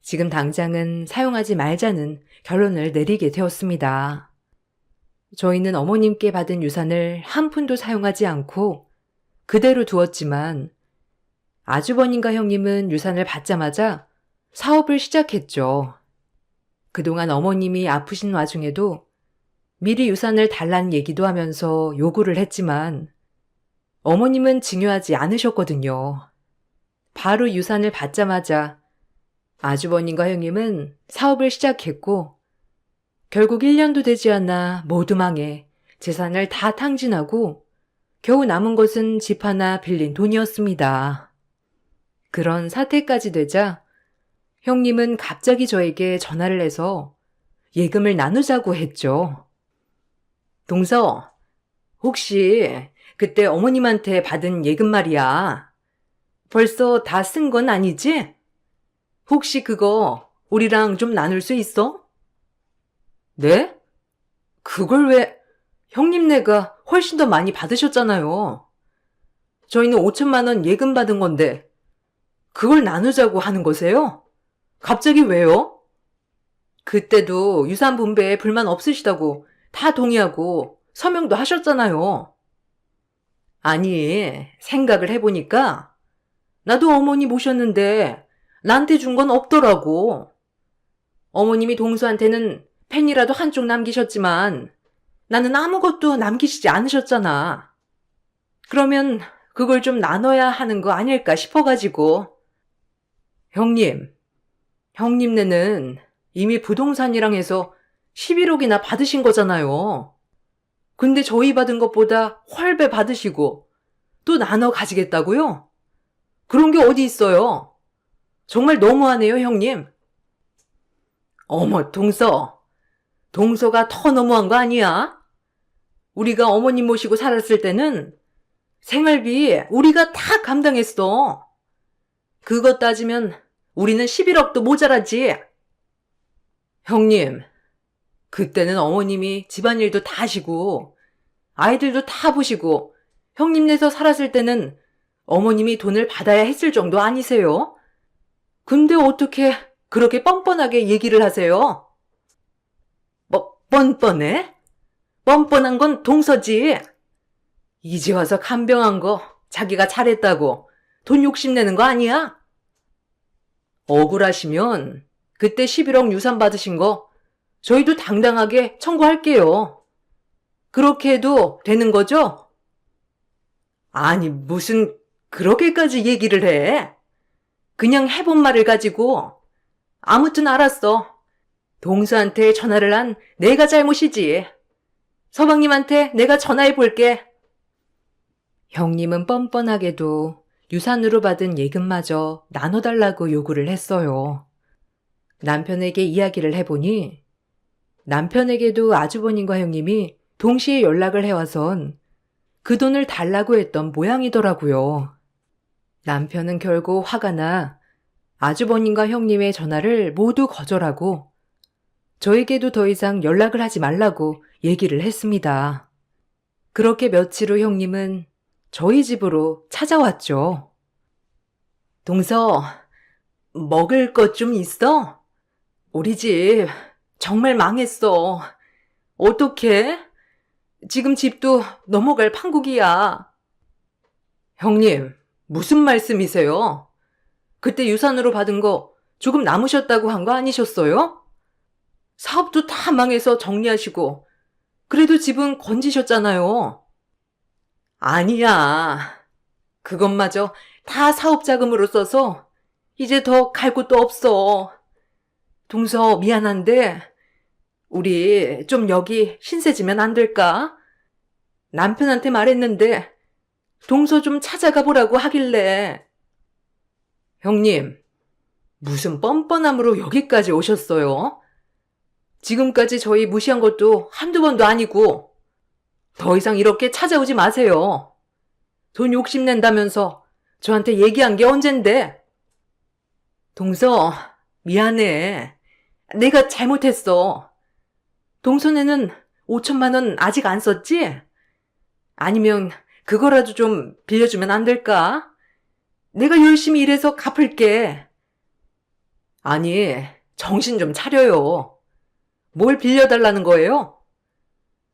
지금 당장은 사용하지 말자는 결론을 내리게 되었습니다. 저희는 어머님께 받은 유산을 한 푼도 사용하지 않고 그대로 두었지만 아주버님과 형님은 유산을 받자마자 사업을 시작했죠. 그동안 어머님이 아프신 와중에도 미리 유산을 달라는 얘기도 하면서 요구를 했지만 어머님은 증여하지 않으셨거든요. 바로 유산을 받자마자 아주버님과 형님은 사업을 시작했고 결국 1년도 되지 않아 모두 망해 재산을 다 탕진하고 겨우 남은 것은 집 하나 빌린 돈이었습니다. 그런 사태까지 되자 형님은 갑자기 저에게 전화를 해서 예금을 나누자고 했죠. 동서, 혹시 그때 어머님한테 받은 예금 말이야. 벌써 다 쓴 건 아니지? 혹시 그거 우리랑 좀 나눌 수 있어? 네? 그걸 왜, 형님네가 훨씬 더 많이 받으셨잖아요. 저희는 5천만 원 예금 받은 건데, 그걸 나누자고 하는 거세요? 갑자기 왜요? 그때도 유산 분배에 불만 없으시다고 다 동의하고 서명도 하셨잖아요. 아니, 생각을 해보니까 나도 어머니 모셨는데 나한테 준 건 없더라고. 어머님이 동수한테는 펜이라도 한쪽 남기셨지만 나는 아무것도 남기시지 않으셨잖아. 그러면 그걸 좀 나눠야 하는 거 아닐까 싶어가지고. 형님네는 이미 부동산이랑 해서 11억이나 받으신 거잖아요. 근데 저희 받은 것보다 훨배 받으시고 또 나눠 가지겠다고요? 그런 게 어디 있어요? 정말 너무하네요, 형님. 어머, 동서가 더 너무한 거 아니야? 우리가 어머님 모시고 살았을 때는 생활비 우리가 다 감당했어. 그것 따지면 우리는 11억도 모자라지. 형님, 그때는 어머님이 집안일도 다 하시고 아이들도 다 보시고 형님네서 살았을 때는 어머님이 돈을 받아야 했을 정도 아니세요? 근데 어떻게 그렇게 뻔뻔하게 얘기를 하세요? 뭐 뻔뻔해? 뻔뻔한 건 동서지. 이제 와서 간병한 거 자기가 잘했다고 돈 욕심내는 거 아니야? 억울하시면 그때 11억 유산 받으신 거 저희도 당당하게 청구할게요. 그렇게 해도 되는 거죠? 아니, 무슨 그렇게까지 얘기를 해? 그냥 해본 말을 가지고. 아무튼 알았어. 동수한테 전화를 한 내가 잘못이지. 서방님한테 내가 전화해 볼게. 형님은 뻔뻔하게도 유산으로 받은 예금마저 나눠달라고 요구를 했어요. 남편에게 이야기를 해보니 남편에게도 아주버님과 형님이 동시에 연락을 해와선 그 돈을 달라고 했던 모양이더라고요. 남편은 결국 화가 나 아주버님과 형님의 전화를 모두 거절하고 저에게도 더 이상 연락을 하지 말라고 얘기를 했습니다. 그렇게 며칠 후 형님은 저희 집으로 찾아왔죠. 동서, 먹을 것 좀 있어? 우리 집 정말 망했어. 어떡해? 지금 집도 넘어갈 판국이야. 형님, 무슨 말씀이세요? 그때 유산으로 받은 거 조금 남으셨다고 한 거 아니셨어요? 사업도 다 망해서 정리하시고 그래도 집은 건지셨잖아요. 아니야. 그것마저 다 사업 자금으로 써서 이제 더 갈 곳도 없어. 동서 미안한데 우리 좀 여기 신세지면 안 될까? 남편한테 말했는데 동서 좀 찾아가 보라고 하길래. 형님, 무슨 뻔뻔함으로 여기까지 오셨어요? 지금까지 저희 무시한 것도 한두 번도 아니고 더 이상 이렇게 찾아오지 마세요. 돈 욕심낸다면서 저한테 얘기한 게 언젠데. 동서, 미안해. 내가 잘못했어. 동선에는 5천만 원 아직 안 썼지? 아니면 그거라도 좀 빌려주면 안 될까? 내가 열심히 일해서 갚을게. 아니, 정신 좀 차려요. 뭘 빌려달라는 거예요?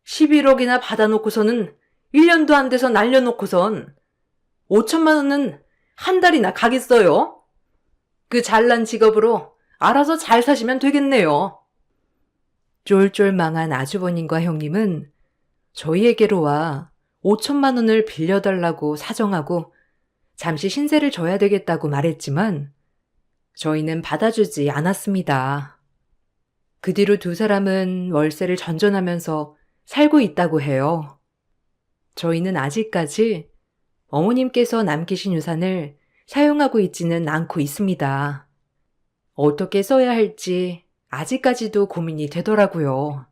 11억이나 받아놓고서는 1년도 안 돼서 날려놓고선 5천만 원은 한 달이나 가겠어요? 그 잘난 직업으로 알아서 잘 사시면 되겠네요. 쫄쫄 망한 아주버님과 형님은 저희에게로 와 5천만 원을 빌려달라고 사정하고 잠시 신세를 져야 되겠다고 말했지만 저희는 받아주지 않았습니다. 그 뒤로 두 사람은 월세를 전전하면서 살고 있다고 해요. 저희는 아직까지 어머님께서 남기신 유산을 사용하고 있지는 않고 있습니다. 어떻게 써야 할지 아직까지도 고민이 되더라고요.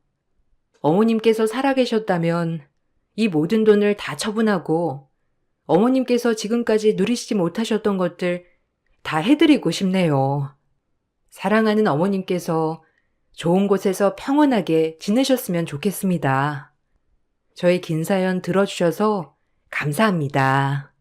어머님께서 살아계셨다면 이 모든 돈을 다 처분하고 어머님께서 지금까지 누리시지 못하셨던 것들 다 해드리고 싶네요. 사랑하는 어머님께서 좋은 곳에서 평온하게 지내셨으면 좋겠습니다. 저의 긴 사연 들어주셔서 감사합니다.